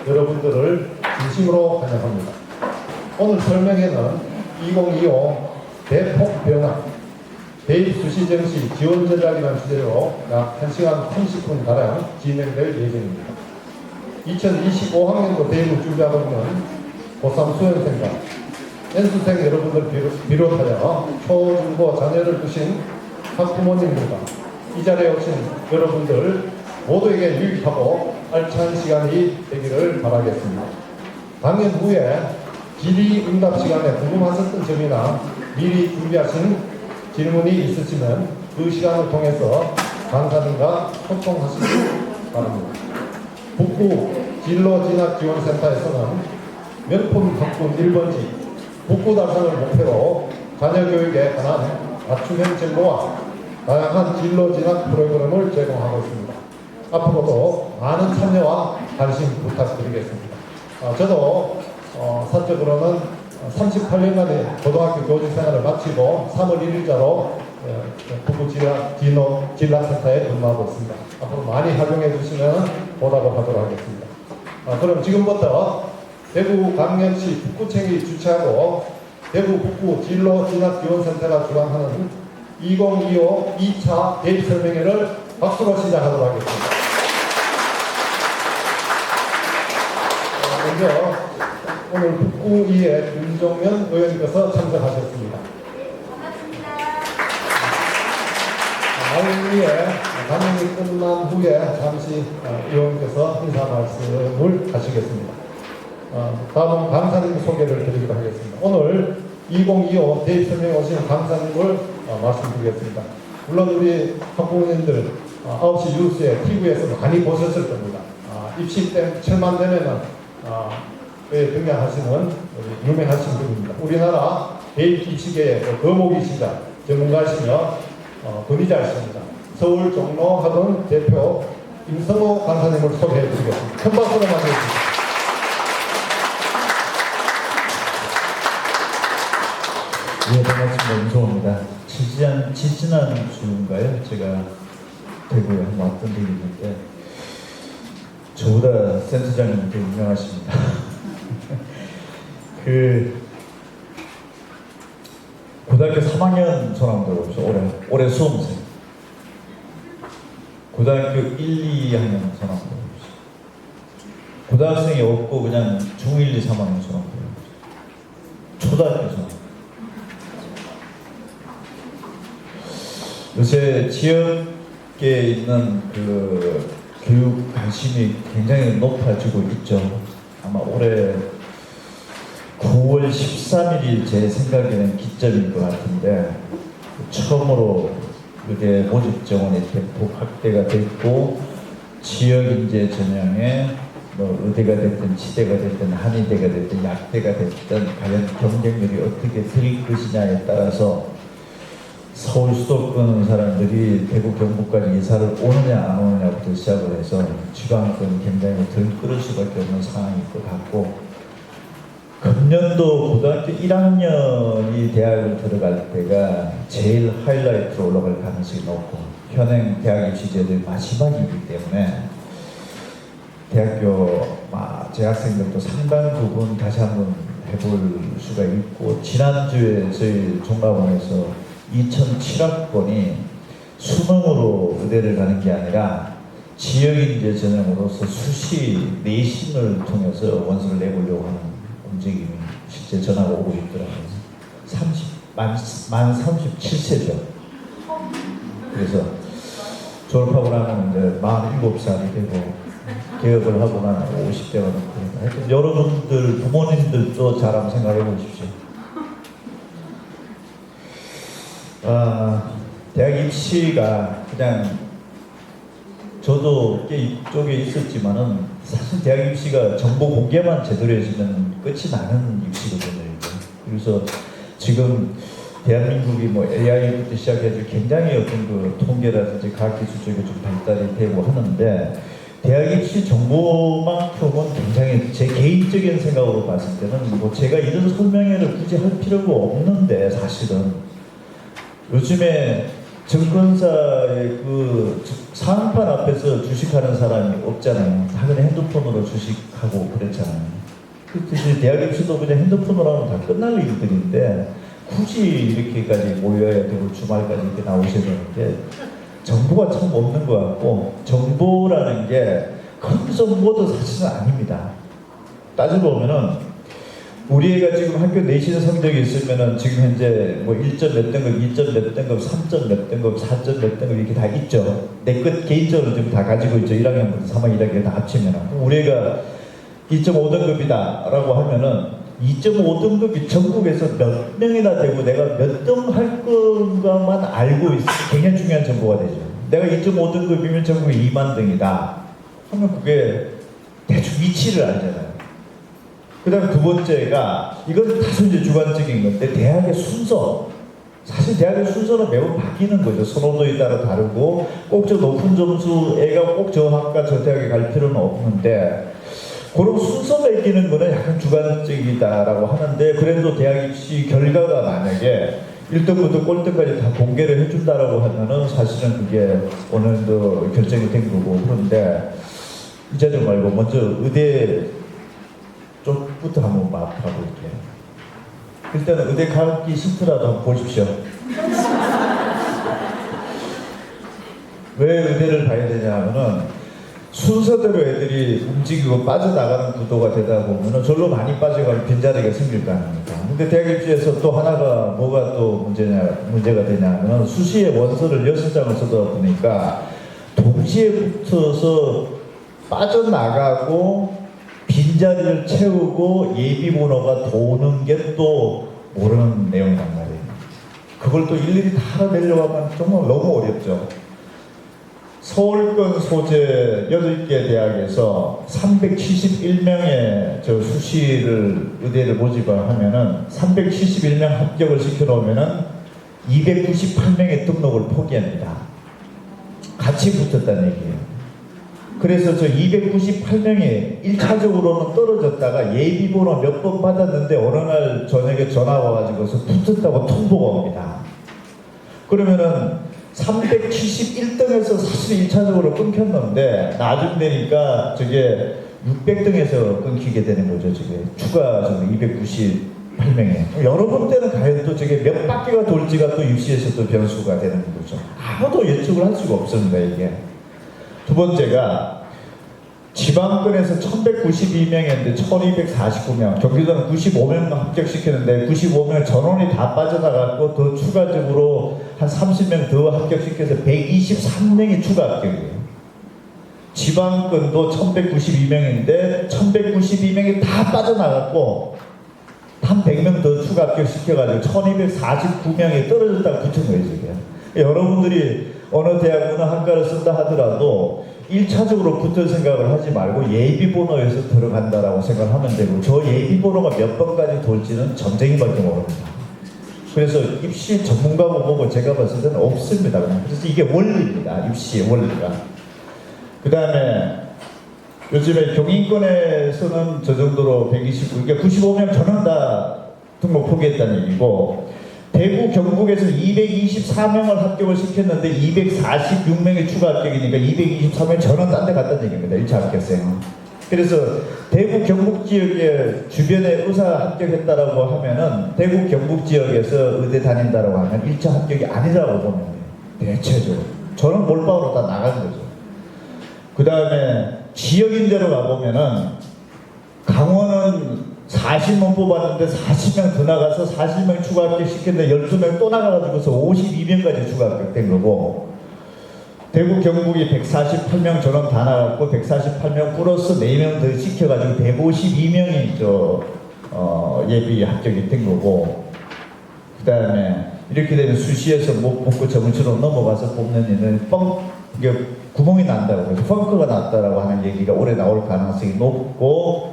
여러분들을 진심으로 환영합니다. 오늘 설명회는 2025 대폭 변화 대입 수시 정시 지원 전략이라는 주제로 약 1시간 30분가량 진행될 예정입니다. 2025학년도 대입을 준비하고 있는 고3 수험생과 연수생 여러분들 비롯하여 초, 중고 자녀를 두신 학부모님들과 이 자리에 오신 여러분들 모두에게 유익하고 알찬 시간이 되기를 바라겠습니다. 강연 후에 질의응답 시간에 궁금하셨던 점이나 미리 준비하신 질문이 있으시면 그 시간을 통해서 강사님과 소통하시기 바랍니다. 북구 진로진학지원센터에서는 명품 학군 1번지 북구 달성을 목표로 자녀 교육에 관한 맞춤형 정보와 다양한 진로 진학 프로그램을 제공하고 있습니다. 앞으로도 많은 참여와 관심 부탁드리겠습니다. 저도 사적으로는 38년간의 고등학교 교직 생활을 마치고 3월 1일자로 북구 진학센터에 근무하고 있습니다. 앞으로 많이 활용해 주시면 보답을 하도록 하겠습니다. 그럼 지금부터 대구 강릉시 북구청이 주최하고 대구 북구 진로진학지원센터가 주관하는 2025 2차 대입설명회를 박수로 시작하도록 하겠습니다. 먼저 오늘 북구의회 윤종면 의원님께서 참석하셨습니다. 나중에 강연이 끝난 후에 잠시 의원님께서 인사 말씀을 하시겠습니다. 다음은 강사님 소개를 드리도록 하겠습니다. 오늘 2025 대입설명에 오신 강사님을 말씀드리겠습니다. 물론 우리 학부모님들 9시 뉴스에 TV에서 많이 보셨을 겁니다. 입시 때 철만 되면은 등장하시는 우리 유명하신 분입니다. 우리나라 대입 입시계의 거목이시자 전문가시며 권위자이십니다. 서울 종로학원 대표 임성호 강사님을 소개해드리겠습니다. 큰 박수로 맞이해주십시오. 예, 반갑습니다. 임성호입니다. 지지난 주인가요? 제가 대구에 한번 왔던 적이 있는데 저보다 센터장님이 되게 유명하십니다. 고등학교 3학년 전함도 없어. 올해 수험생. 고등학교 1, 2학년 전함도 없어. 고등학생이 없고 그냥 중1, 2, 3학년 전함도 없어. 초등학교 전함. 요새 지역에 있는 교육 관심이 굉장히 높아지고 있죠. 아마 올해 9월 13일이 제 생각에는 기점인 것 같은데 처음으로 의대 모집 정원이 대폭 확대가 됐고 지역 인재 전형에 의대가 됐든 치대가 됐든 한의대가 됐든 약대가 됐든 과연 경쟁력이 어떻게 될 것이냐에 따라서 서울 수도권 사람들이 대구 경북까지 이사를 오느냐 안 오느냐부터 시작을 해서 지방권 굉장히 들끓을 수밖에 없는 상황일 것 같고 금년도 고등학교 1학년이 대학을 들어갈 때가 제일 하이라이트로 올라갈 가능성이 높고 현행 대학 입시제도의 마지막이기 때문에 대학교 재학생들도 상당 부분 다시 한번 해볼 수가 있고 지난주에 저희 종합원에서 2007학번이 수능으로 의대를 가는 게 아니라 지역인재 전형으로서 수시 내신을 통해서 원서를 내보려고 하는 움직임이 실제 전화가 오고 있더라고요. 만 37세죠. 그래서 졸업하고 나면 이제 47살이 되고 개업을 하고 나면 50대가 넘고 하여튼 여러분들 부모님들도 잘 한번 생각해 보십시오. 대학 입시가 그냥 저도 꽤 이쪽에 있었지만은 사실 대학 입시가 정보 공개만 제대로 해주면 끝이 나는 입시거든요. 그래서 지금 대한민국이 AI부터 시작해서 굉장히 어떤 통계라든지 과학기술 쪽에 좀 발달이 되고 하는데 대학 입시 정보만큼은 굉장히 제 개인적인 생각으로 봤을 때는 제가 이런 설명회를 굳이 할 필요가 없는데 사실은 요즘에 증권사의 그 상판 앞에서 주식하는 사람이 없잖아요. 다 그냥 핸드폰으로 주식하고 그랬잖아요. 그래서 대학 입시도 그냥 핸드폰으로 하면 다 끝날 일들인데 굳이 이렇게까지 모여야 되고 주말까지 이렇게 나오셔야 되는데 정보가 참 없는 것 같고 정보라는 게 큰 정보도 사실은 아닙니다. 따지고 보면은 우리 애가 지금 학교 내신 성적이 있으면은 지금 현재 뭐 1점 몇 등급, 2점 몇 등급, 3점 몇 등급, 4점 몇 등급 이렇게 다 있죠. 내 것 개인적으로 지금 다 가지고 있죠. 1학년부터 3학년 1학년 다 합치면은. 우리 애가 2.5등급이다 라고 하면은 2.5등급이 전국에서 몇 명이나 되고 내가 몇 등 할 건가만 알고 있어. 굉장히 중요한 정보가 되죠. 내가 2.5등급이면 전국에 2만 등이다 하면 그게 대충 위치를 알잖아요. 그 다음 두 번째가 이건 다소 이제 주관적인 건데 대학의 순서. 사실 대학의 순서는 매우 바뀌는 거죠. 선호도에 따라 다르고 꼭 저 높은 점수 애가 꼭 저 학과 저 대학에 갈 필요는 없는데 그런 순서 매기는 거는 약간 주관적이다라고 하는데 그래도 대학 입시 결과가 만약에 1등부터 꼴등까지 다 공개를 해준다라고 하면은 사실은 그게 어느 정도 결정이 된 거고 그런데 이자들 말고 먼저 의대 쪽부터 한번 봐볼게요. 일단은 의대 가기 싫더라도 한번 보십시오. 왜 의대를 가야 되냐 하면은 순서대로 애들이 움직이고 빠져나가는 구도가 되다 보면은 절로 많이 빠져가면 빈자리가 생길 거 아닙니까? 근데 대학 입시에서 또 하나가 뭐가 또 문제가 되냐 하면은 수시에 원서를 6장을 쓰다 보니까 동시에 붙어서 빠져나가고 빈자리를 채우고 예비번호가 도는 게 또 모르는 내용이란 말이에요. 그걸 또 일일이 다 알아내려고 하면 정말 너무 어렵죠. 서울권 소재 8개 대학에서 371명의 저 수시를 의대를 모집을 하면은 371명 합격을 시켜놓으면은 298명의 등록을 포기합니다. 같이 붙었다는 얘기예요. 그래서 저 298명이 1차적으로는 떨어졌다가 예비번호 몇 번 받았는데 어느 날 저녁에 전화 와가지고서 붙었다고 통보가 옵니다. 그러면은 371등에서 사실 1차적으로 끊겼는데 나중 되니까 저게 600등에서 끊기게 되는 거죠. 저게 추가 298명에 여러 때는 과연 또 저게 몇 바퀴가 돌지가 또 입시에서 또 변수가 되는 거죠. 아무도 예측을 할 수가 없습니다. 이게 두 번째가 지방권에서 1192명이었는데 1249명, 경기도는 95명 합격시켰는데 95명 전원이 다 빠져나갔고 더 추가적으로 한 30명 더 합격시켜서 123명이 추가 합격이에요. 지방권도 1192명인데 1192명이 다 빠져나갔고 한 100명 더 추가 합격시켜가지고 1249명이 떨어졌다가 붙은 거예요. 지금. 여러분들이 어느 대학 어느 학과를 쓴다 하더라도 1차적으로 붙을 생각을 하지 말고 예비번호에서 들어간다라고 생각하면 되고 저 예비번호가 몇 번까지 돌지는 전쟁이밖에 모릅니다. 그래서 입시 전문가고 보고 제가 봤을 때는 없습니다. 그래서 이게 원리입니다. 입시의 원리가. 그 다음에 요즘에 경인권에서는 저 정도로 129, 그러니까 95명 전원 다 등록 포기했다는 얘기고 대구 경북에서 224명을 합격을 시켰는데 246명이 추가 합격이니까 223명 전원 딴 데 갔다는 얘기입니다. 1차 합격생. 그래서 대구 경북 지역에 주변에 의사 합격했다라고 하면은 대구 경북 지역에서 의대 다닌다라고 하면 1차 합격이 아니라고 보면 돼요. 대체적으로. 저는 몰빵으로 다 나간 거죠. 그 다음에 지역인대로 가보면은 강원은 40명 뽑았는데 40명 더 나가서 40명 추가 합격시켰는데 12명 또 나가가지고서 52명까지 추가 합격된 거고 대구 경북이 148명 전원 다 나갔고 148명 플러스 4명 더 시켜가지고 152명이 예비 합격이 된 거고 그 다음에 이렇게 되면 수시에서 못 뽑고 점수로 넘어가서 뽑는 일은 이게 구멍이 난다고 해서 펑크가 났다라고 하는 얘기가 올해 나올 가능성이 높고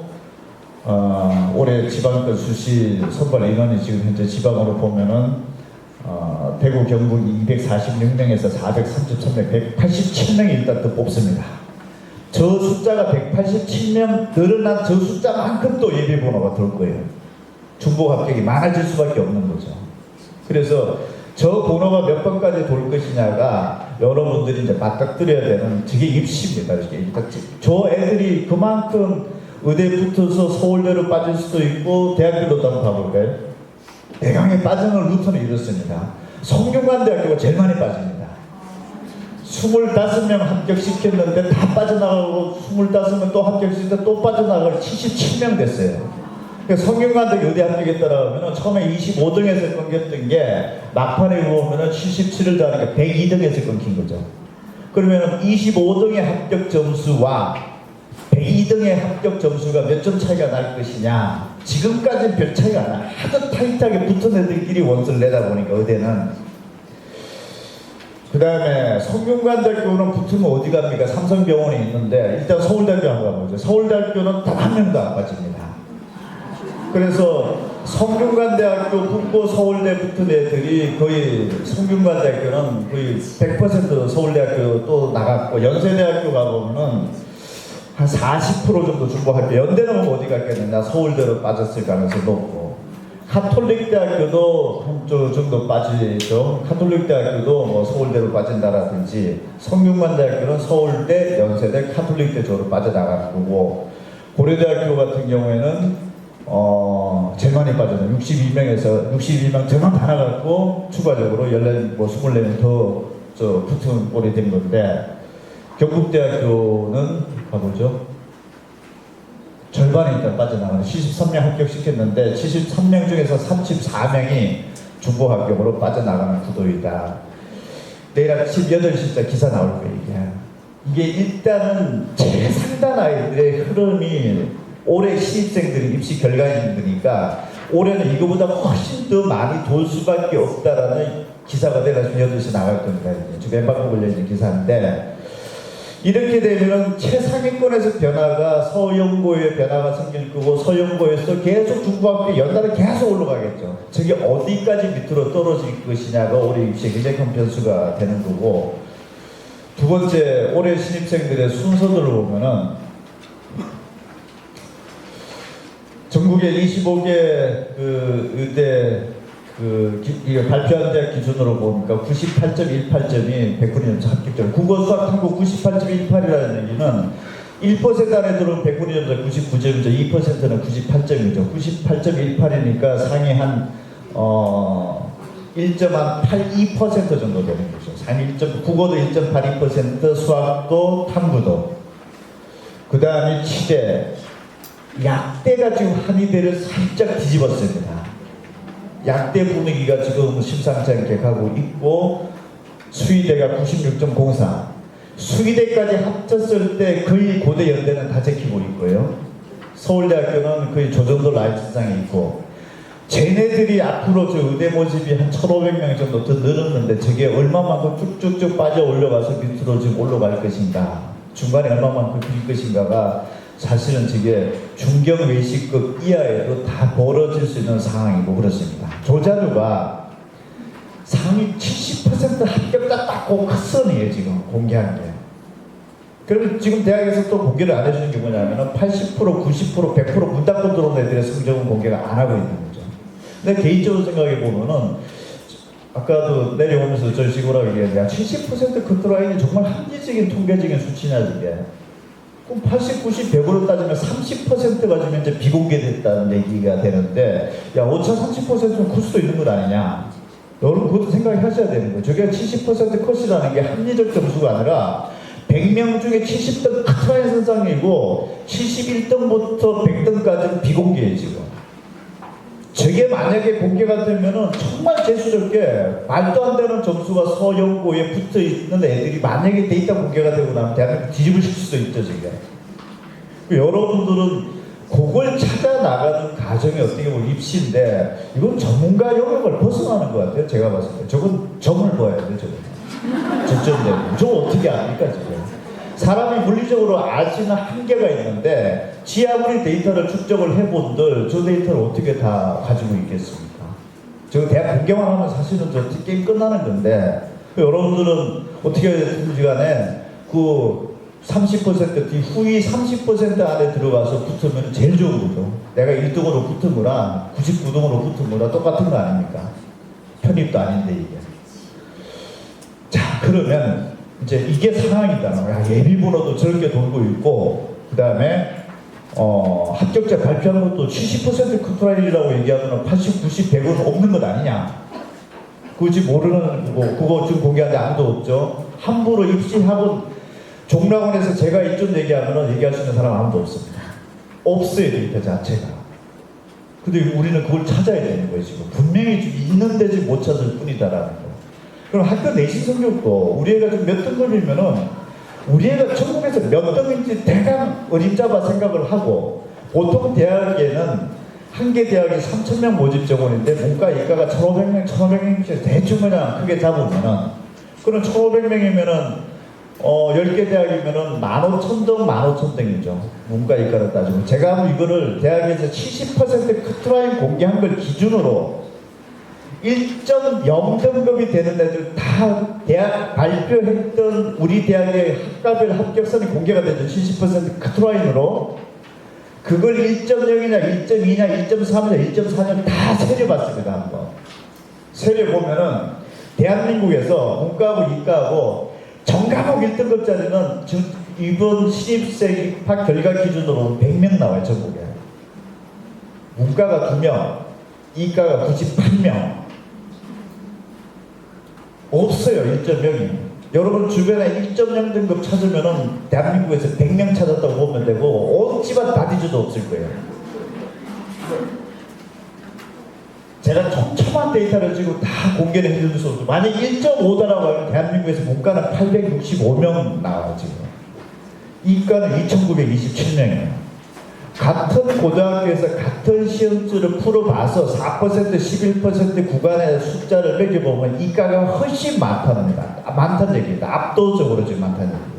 올해 지방권 수시 선발 인원이 지금 현재 지방으로 보면은 대구 경북이 246명에서 433명 187명이 일단 더 뽑습니다. 저 숫자가 187명 늘어난 저 숫자만큼 또 예비번호가 돌 거예요. 중복 합격이 많아질 수밖에 없는 거죠. 그래서 저 번호가 몇 번까지 돌 것이냐가 여러분들이 이제 맞닥뜨려야 되는 저게 입시입니다. 이게 저 애들이 그만큼 의대 붙어서 서울대로 빠질 수도 있고 대학교도 한번 가볼까요? 대강에 빠지는 루트는 이렇습니다. 성균관대학교가 제일 많이 빠집니다. 25명 합격시켰는데 다 빠져나가고 25명 또 합격시켰는데 또 빠져나가고 77명 됐어요. 성균관대 의대 합격했다라고 하면 처음에 25등에서 끊겼던 게 막판에 보면 77을 더하니까 102등에서 끊긴 거죠. 그러면 25등의 합격 점수와 102등의 합격 점수가 몇 점 차이가 날 것이냐. 지금까지는 별 차이가 안 나요. 하도 타이트하게 붙은 애들끼리 원서를 내다 보니까 의대는. 그 다음에 성균관대학교는 붙으면 어디 갑니까? 삼성병원에 있는데 일단 서울대학교 한번 가보죠. 서울대학교는 단 한 명도 안 빠집니다. 그래서 성균관대학교 붙고 서울대 붙은 애들이 거의 성균관대학교는 거의 100% 서울대학교 또 나갔고 연세대학교 가보면은 한 40% 정도 중복할 때 연대는 어디 갔겠느냐 서울대로 빠졌을 가능성이 높고 카톨릭대학교도 한 정도 빠지죠. 카톨릭대학교도 뭐 서울대로 빠진다라든지 성균관대학교는 서울대, 연세대, 카톨릭대 쪽으로 빠져나가는 거고 고려대학교 같은 경우에는 제일 많이 빠져요. 62명 저만 다 나갔고 추가적으로 24명 더 붙은 꼴이 된 건데 경북대학교는 가보죠. 절반이 일단 빠져나가는 73명 합격시켰는데 73명 중에서 34명이 중복 합격으로 빠져나가는 구도이다. 내일 아침 8시짜 기사 나올 거예요. 이게 일단은 최상단 아이들의 흐름이 올해 신입생들이 입시 결과인들이니까 올해는 이거보다 훨씬 더 많이 돌 수밖에 없다라는 기사가 내일 아침 8시 나갈 겁니다. 지금 엠바고 걸려있는 기사인데 이렇게 되면 최상위권에서 변화가 서영고의 변화가 생길 거고 서영고에서 계속 중고학교 연달아 계속 올라가겠죠. 저게 어디까지 밑으로 떨어질 것이냐가 올해 입시의 굉장히 큰 변수가 되는 거고 두 번째 올해 신입생들의 순서들을 보면은 전국의 25개 의대 발표한 대학 기준으로 보니까 98.18점이 100분위 점수 합격점. 국어 수학 탐구 98.18이라는 얘기는 1% 안에 들어오면 100분위 점수 99점이죠. 2%는 98점이죠. 98.18이니까 상위 한 1.82% 정도 되는 거죠. 상위 1. 국어도 1.82%, 수학도 탐구도. 그 다음에 치대. 약대가 지금 한의대를 살짝 뒤집었습니다. 약대 분위기가 지금 심상치 않게 가고 있고 수의대가 96.04 수의대까지 합쳤을 때 거의 고대 연대는 다 제키고 있고요. 서울대학교는 거의 저 정도 라인상에 있고 쟤네들이 앞으로 저 의대 모집이 한 1,500명 정도 더 늘었는데 저게 얼마만큼 쭉쭉쭉 빠져 올라가서 밑으로 지금 올라갈 것인가 중간에 얼마만큼 빌 것인가가 사실은 저게 중경 외식급 이하에도 다 벌어질 수 있는 상황이고 그렇습니다. 조자료가 상위 70% 합격자 딱 그 끝선이에요 지금 공개한 게. 그러면 지금 대학에서 또 공개를 안 해주는 게 뭐냐면은 80%, 90%, 100% 문 닫고 들어온 애들의 성적은 공개가 안 하고 있는 거죠. 근데 개인적으로 생각해 보면은 아까도 내려오면서 저 식으로 얘기했는데 70% 컨트롤라인이 정말 합리적인 통계적인 수치냐 이게. 그럼 80, 90, 100으로 따지면 30%가 지금 이제 비공개됐다는 얘기가 되는데 야 오차 30%는 클 수도 있는 것 아니냐. 여러분 그것도 생각하셔야 되는 거예요. 저게 70% 컷이라는 게 합리적 점수가 아니라 100명 중에 70등 카트라인 선상이고 71등부터 100등까지는 비공개예요 지금. 저게 만약에 공개가 되면은 정말 재수적게 말도 안 되는 점수가 서영고에 붙어 있는 애들이 만약에 데이터 공개가 되고 나면 대한민국 뒤집으실 수도 있죠 저게. 여러분들은 그걸 찾아 나가는 과정이 어떻게 보면 입시인데 이건 전문가 영역을 벗어나는 것 같아요 제가 봤을 때. 저건 점을 봐야 돼요 저건. 적점되고 저거 어떻게 압니까 지금. 사람이 물리적으로 알 수 있는 한계가 있는데 지 아무리 데이터를 축적을 해본들 저 데이터를 어떻게 다 가지고 있겠습니까? 저 대학 공개만 하면 사실은 저 게임 끝나는 건데 여러분들은 어떻게 됐든지 간에 그 30% 뒤 후위 30% 안에 들어가서 붙으면 제일 좋은 거죠. 내가 1등으로 붙은 거랑 99등으로 붙은 거랑 똑같은 거 아닙니까? 편입도 아닌데 이게. 그러면 이제 이게 상황이잖아요. 야, 예비번호도 저렇게 돌고 있고, 그 다음에 합격자 발표하는 것도 70% 커트라인이라고 얘기하면 80, 90, 100은 없는 것 아니냐. 굳이 모르는 거고, 그거 지금 공개한 데 아무도 없죠. 함부로 입시학원 종락원에서 제가 이쪽 얘기하면 얘기할 수 있는 사람 아무도 없습니다. 없어요, 데이터 자체가. 근데 우리는 그걸 찾아야 되는 거예요, 지금. 분명히 있는 데지 못 찾을 뿐이다라는 거. 그럼 학교 내신 성적도 우리 애가 좀 몇 등급이면은 우리 애가 전국에서 몇 등인지 대강 어림잡아 생각을 하고, 보통 대학에는 한 개 대학이 3,000명 모집 정원인데 문과 이과가 1,500명, 1,500명씩 대충 그냥 크게 잡으면은, 그럼 1,500명이면은 10개 대학이면은 15,000등, 15,000등이죠. 문과 이과를 따지고. 제가 이거를 대학에서 70% 커트라인 공개한 걸 기준으로 1.0등급이 되는 애들 다 대학 발표했던 우리 대학의 학과별 합격선이 공개가 되죠. 70% 커트라인으로. 그걸 1.0이냐, 1.2냐, 1.3이냐, 1.4냐 다 세려봤습니다, 한번. 세려보면은 대한민국에서 문과하고 이과하고 전과목 1등급짜리는 지금 이번 신입생 입학 결과 기준으로 100명 나와요, 전국에. 문과가 2명, 이과가 98명. 없어요, 1.0이. 여러분 주변에 1.0 등급 찾으면은 대한민국에서 100명 찾았다고 보면 되고, 온 집안 다 뒤져도 없을 거예요. 제가 촘촘한 데이터를 지금 다 공개를 해줄 수 없어요. 만약 1.5다라고 하면 대한민국에서 문과는 865명 나와요, 지금. 이과는 2,927명이에요. 같은 고등학교에서 같은 시험지를 풀어봐서 4%, 11% 구간의 숫자를 매겨보면 이과가 훨씬 많다는 얘기입니다. 압도적으로 지금 많다는 얘기예요.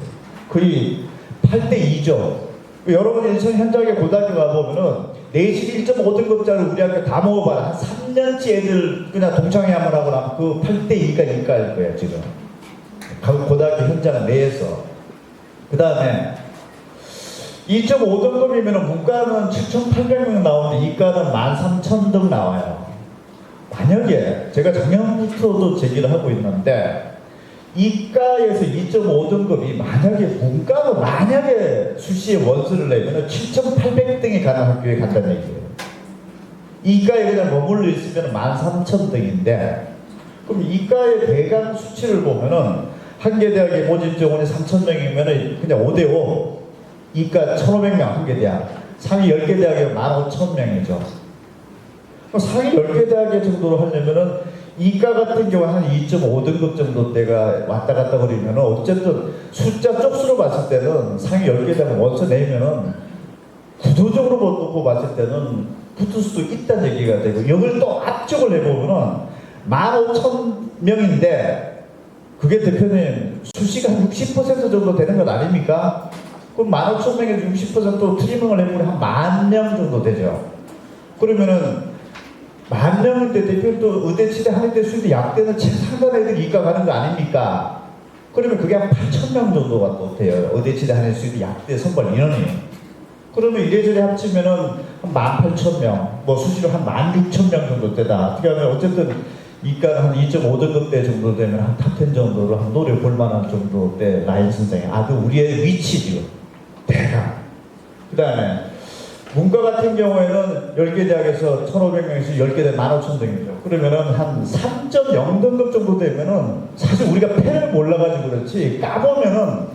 거의 8대2죠. 여러분 인천 현장에 고등학교 가보면은 내신 1.5등급짜리 우리 학교 다 먹어봐라. 한 3년치 애들 그냥 동창회함을 하고 나면 그 8대2가 이과일 거예요, 지금. 고등학교 현장 내에서. 그 다음에 2.5등급이면 문과는 7,800명 나오는데 이과는 13,000등 나와요. 만약에 제가 작년부터도 제기를 하고 있는데 이과에서 2.5등급이 만약에 문과가 만약에 수시에 원서를 내면 7,800등이 가는 학교에 간다는 얘기예요. 이과에 그냥 머물러 있으면 13,000등인데, 그럼 이과의 대강 수치를 보면은 한 개 대학의 모집 정원이 3,000명이면 그냥 5대5. 이과 1,500명 한 개 대학, 상위 10개 대학에 15,000명이죠. 상위 10개 대학 정도로 하려면은 이과 같은 경우 한 2.5등급 정도 때가 왔다 갔다 거리면은 어쨌든 숫자 쪽수로 봤을 때는 상위 10개 대학 원서 내면은 구도적으로 놓고 봤을 때는 붙을 수도 있다는 얘기가 되고, 이걸 또 앞쪽을 해보면은 15,000명인데 그게 대표님 수시가 한 60% 정도 되는 것 아닙니까? 그럼 15,000명에서 60% 트리밍을 해보면 한 10,000명 정도 되죠. 그러면은 10,000명일 때 대표님 또 의대치대 한의대 수의대 약대는 최상단 애들이 이과 가는 거 아닙니까? 그러면 그게 한 8,000명 정도가 또 돼요. 의대치대 한의대 수의대 약대 선발 인원이. 그러면 이래저래 합치면은 한 18,000명, 뭐 수시로 한 16,000명 정도 되다. 어떻게 하면 어쨌든 이과는 한 2.5등급 대 정도 되면 한 탑10 정도로 한 노려볼 만한 정도 때 라인 선생이. 그 우리의 위치죠. 대강. 그 다음에 문과 같은 경우에는 10개 대학에서 1,500명에서 10개 대 15,000등이죠. 그러면은 한 3.0등급 정도 되면은 사실 우리가 패를 몰라가지고 그렇지 까보면은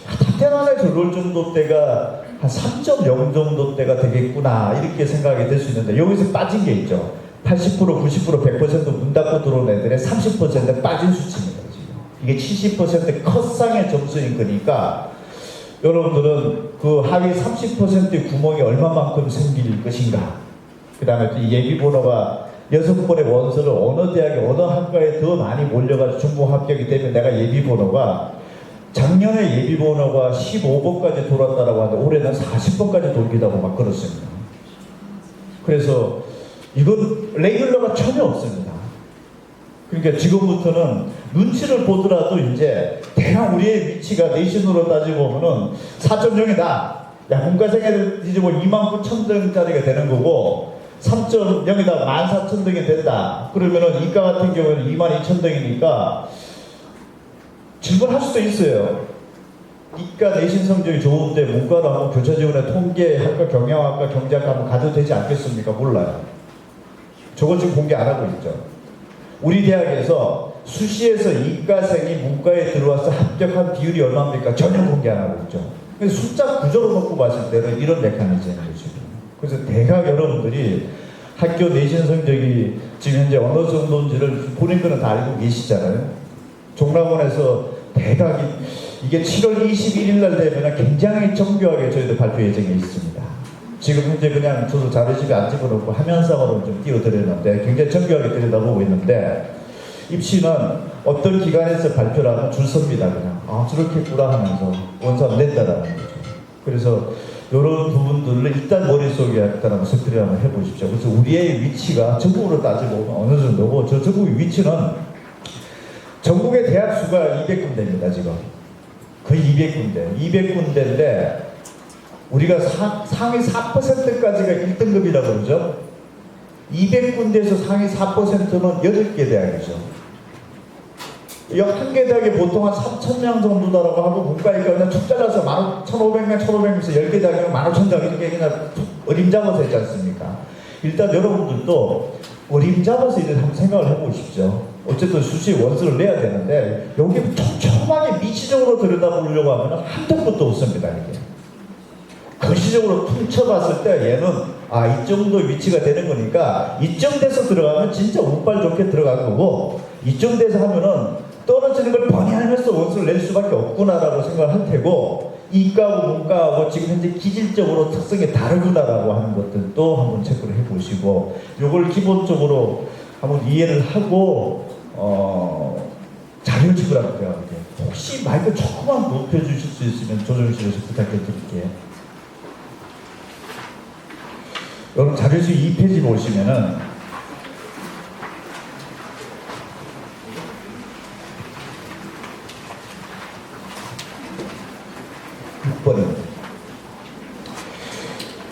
탑10 안에 들어올 정도 때가 한 3.0 정도 때가 되겠구나 이렇게 생각이 될 수 있는데, 여기서 빠진 게 있죠. 80%, 90%, 100% 문 닫고 들어온 애들의 30% 빠진 수치입니다, 지금. 이게 70% 컷상의 점수인 거니까 여러분들은 그 하위 30%의 구멍이 얼마만큼 생길 것인가. 그 다음에 또 예비번호가 6번의 원서를 어느 대학에 어느 학과에 더 많이 몰려가지고 중복 합격이 되면 내가 예비번호가 작년에 예비번호가 15번까지 돌았다라고 하는데 올해는 40번까지 돌기도 하고 막 그렇습니다. 그래서 이건 레귤러가 전혀 없습니다. 그러니까 지금부터는 눈치를 보더라도 이제 대략 우리의 위치가 내신으로 따지고 보면은 4.0이다. 야, 문과생애들 이제 뭐 29,000등짜리가 되는 거고 3.0이다. 14,000등이 된다. 그러면은 이과 같은 경우에는 22,000등이니까 질문할 수도 있어요. 이과 내신 성적이 좋은데 문과로 하면 교차 지원에 통계학과, 경영학과, 경제학과 한번 가도 되지 않겠습니까? 몰라요. 저거 지금 공개 안 하고 있죠. 우리 대학에서 수시에서 이과생이 문과에 들어와서 합격한 비율이 얼마입니까? 전혀 공개 안 하고 있죠. 그래서 숫자 구조로 놓고 봤을 때는 이런 메커니즘이죠. 그래서 대학 여러분들이 학교 내신 성적이 지금 현재 어느 정도인지를 본인 거는 다 알고 계시잖아요. 종락원에서 대학이 이게 7월 21일 날 되면 굉장히 정교하게 저희도 발표 예정에 있습니다. 지금 현재 그냥 저도 자료집에 안 집어넣고 화면상으로 좀 띄워드렸는데 굉장히 정교하게 들여다보고 있는데 입시는 어떤 기관에서 발표를 하면 줄 섭니다. 그냥 저렇게 했구나 하면서 원서 낸다라는 거죠. 그래서 이런 부분들을 일단 머릿속에 일단 스크린 한번 해보십시오. 그래서 우리의 위치가 전국으로 따지고 어느 정도고 저 전국의 위치는 전국의 대학 수가 200군데입니다. 지금 거의 200군데 200군데인데 우리가 상위 4%까지가 1등급이라고 그러죠. 200군데에서 상위 4%는 8개 대학이죠. 한 개 대학에 보통 한 3,000명 정도다라고 하고 문과니까 그냥 툭 잘라서 1,500명, 1,500명에서 10개 대학이면 15,000명 이렇게 그냥 어림잡아서 했지 않습니까? 일단 여러분들도 어림잡아서 이제 한번 생각을 해보십시오. 어쨌든 수시 원서를 내야 되는데 여기 촘촘하게 미시적으로 들여다보려고 하면 한도 끝도 없습니다. 이게. 거시적으로 퉁쳐봤을 때 얘는 이 정도 위치가 되는 거니까 이쯤 돼서 들어가면 진짜 운빨 좋게 들어간 거고 이쯤 돼서 하면은 떨어지는 걸 뻔히 알면서 원서를 낼 수밖에 없구나라고 생각을 할 테고 이과하고 문과하고 지금 현재 기질적으로 특성이 다르구나라고 하는 것들도 한번 체크를 해보시고 요걸 기본적으로 한번 이해를 하고 자료집을 한번 배워볼게요. 혹시 마이크 조금만 높여주실 수 있으면 조정실에서 부탁드릴게요. 여러분 자료집 2페이지 보시면은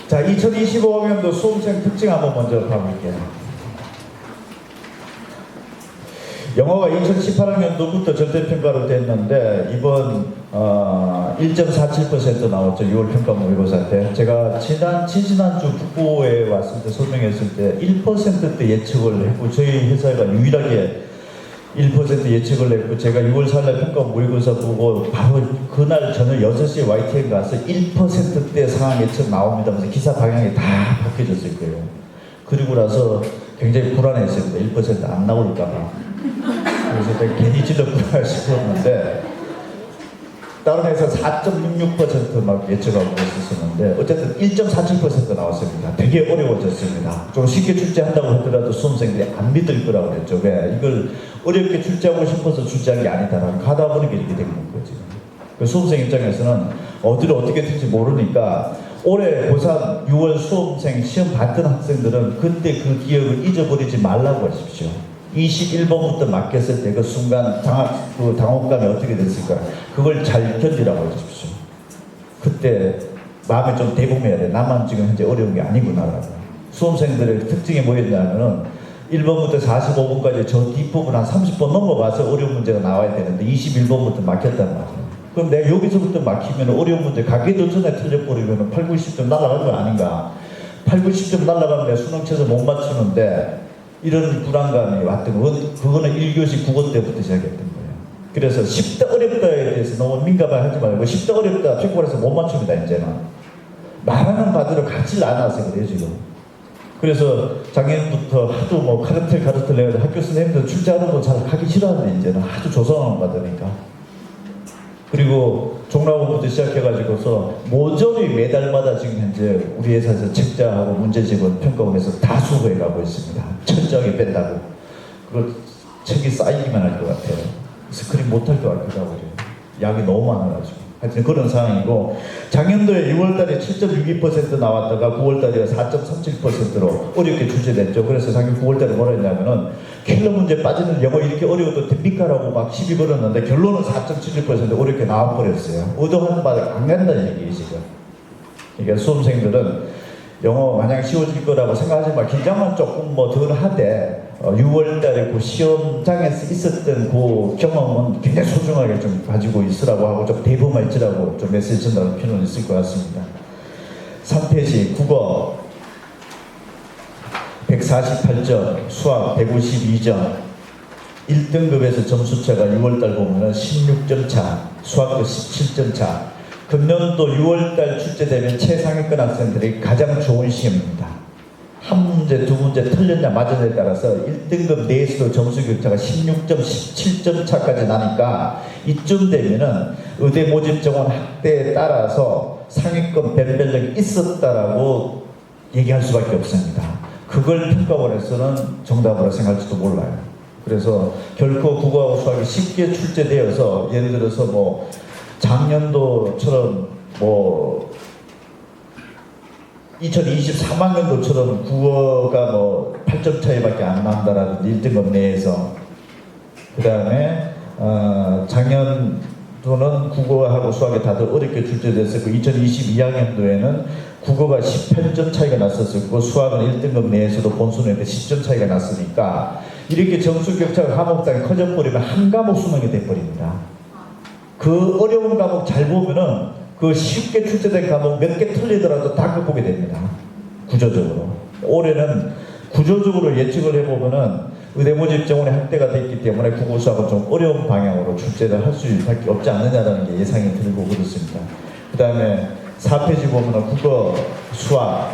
자, 2025학년도 수험생 특징 한번 먼저 봐볼게요. 영어가 2018학년도부터 절대평가로 됐는데 이번 1.47% 나왔죠. 6월 평가 모의고사 때. 제가 지난주 국보에 왔을 때 설명했을 때 1%대 예측을 했고 저희 회사가 유일하게 1% 예측을 했고 제가 6월 4일 평가 모의고사 보고 바로 그날 저녁 6시에 YTN 가서 1%대 상황 예측 나옵니다. 그래서 기사 방향이 다 바뀌어졌을 거예요. 그리고 나서 굉장히 불안했습니다. 1% 안 나올까 봐. 그래서 내가 괜히 지렸구나 싶었는데 다른 회사 4.66% 막 예측하고 있었는데 어쨌든 1.47% 나왔습니다. 되게 어려워졌습니다. 좀 쉽게 출제한다고 하더라도 수험생들이 안 믿을 거라고 그랬죠. 왜? 이걸 어렵게 출제하고 싶어서 출제한 게 아니다라고 가다 보니까 이렇게 된 거지. 수험생 입장에서는 어디를 어떻게 될지 모르니까 올해 고3 6월 수험생 시험 봤던 학생들은 그때 그 기억을 잊어버리지 말라고 하십시오. 21번부터 맡겼을 때 그 순간 당혹감이 어떻게 됐을까 그걸 잘 견디라고 해주십시오. 그때 마음에 좀 대범해야 돼. 나만 지금 현재 어려운 게 아니구나라고. 수험생들의 특징이 뭐였냐면은 1번부터 45번까지 저 뒷부분 한 30번 넘어가서 어려운 문제가 나와야 되는데 21번부터 막혔단 말이에요. 그럼 내가 여기서부터 막히면 어려운 문제 가기도 전에 틀려버리면 8, 90점 날아가는 거 아닌가. 8, 90점 날아가면 내가 수능 쳐서 못 맞추는데 이런 불안감이 왔던 거 그거는 1교시 국어 때부터 시작했던 거예요. 그래서 쉽다 어렵다에 대해서 너무 민감하지 말고 쉽다 어렵다 평가에서 못 맞춥니다. 이제는 말하는 바대로 같이 않아서 그래요 지금. 그래서 작년부터 하도 뭐 카르텔 내가 학교 선생님들 출제하는 거 잘 하기 싫어하는데 이제는 아주 조성을 받으니까. 그리고 종락원부터 시작해가지고서 모조리 매달마다 지금 현재 우리 회사에서 책자하고 문제집은 평가원에서 다 수거해 가고 있습니다. 철저하게 뺀다고. 그걸 책이 쌓이기만 할 것 같아요. 스크린 못할 것 같기도 하고 양이 너무 많아가지고. 하여튼 그런 상황이고 작년도에 6월달에 7.62% 나왔다가 9월달에 4.37%로 어렵게 출제됐죠. 그래서 작년 9월달에 뭐라 했냐면은 킬러 문제 빠지는 영어 이렇게 어려워도 됩니까라고 막 시비 걸었는데 결론은 4.76% 어렵게 나와버렸어요. 의도하는 바를 안 간다는 얘기예요 지금. 그러니까 수험생들은 영어 마냥 쉬워질 거라고 생각하지 마. 긴장만 조금 뭐 덜 하되 6월 달에 그 시험장에서 있었던 그 경험은 굉장히 소중하게 좀 가지고 있으라고 하고 좀 대부만 있으라고 좀 메시지 전달할 필요는 있을 것 같습니다. 3페이지 국어 148점, 수학 152점, 1등급에서 점수차가 6월달 보면 16점 차, 수학도 17점 차. 금년도 6월달 출제되면 최상위권 학생들이 가장 좋은 시험입니다. 한 문제, 두 문제 틀렸냐 맞았냐에 따라서 1등급 내에서도 점수 격차가 16점, 17점 차까지 나니까 이쯤 되면은 의대 모집 정원 확대에 따라서 상위권 변별력이 있었다라고 얘기할 수밖에 없습니다. 그걸 평가원에서는 정답으로 생각할지도 몰라요. 그래서 결코 국어하고 수학이 쉽게 출제되어서 예를 들어서 뭐 작년도처럼 뭐 2023학년도처럼 국어가 뭐 8점 차이밖에 안 난다라든지 1등급 내에서 그 다음에 작년도는 국어하고 수학이 다들 어렵게 출제됐었고 2022학년도에는 국어가 18점 차이가 났었고 수학은 1등급 내에서도 본수능에 10점 차이가 났으니까 이렇게 점수 격차가 과목당에 커져버리면 한 과목 수능이 돼버립니다. 그 어려운 과목 잘 보면은 그 쉽게 출제된 과목 몇 개 틀리더라도 다 극복이 됩니다. 구조적으로. 올해는 구조적으로 예측을 해보면은 의대 모집 정원이 확대가 됐기 때문에 국어 수학은 좀 어려운 방향으로 출제를 할 수밖에 없지 않느냐라는 게 예상이 들고 그렇습니다. 그 다음에 4페이지 보면은 국어, 수학,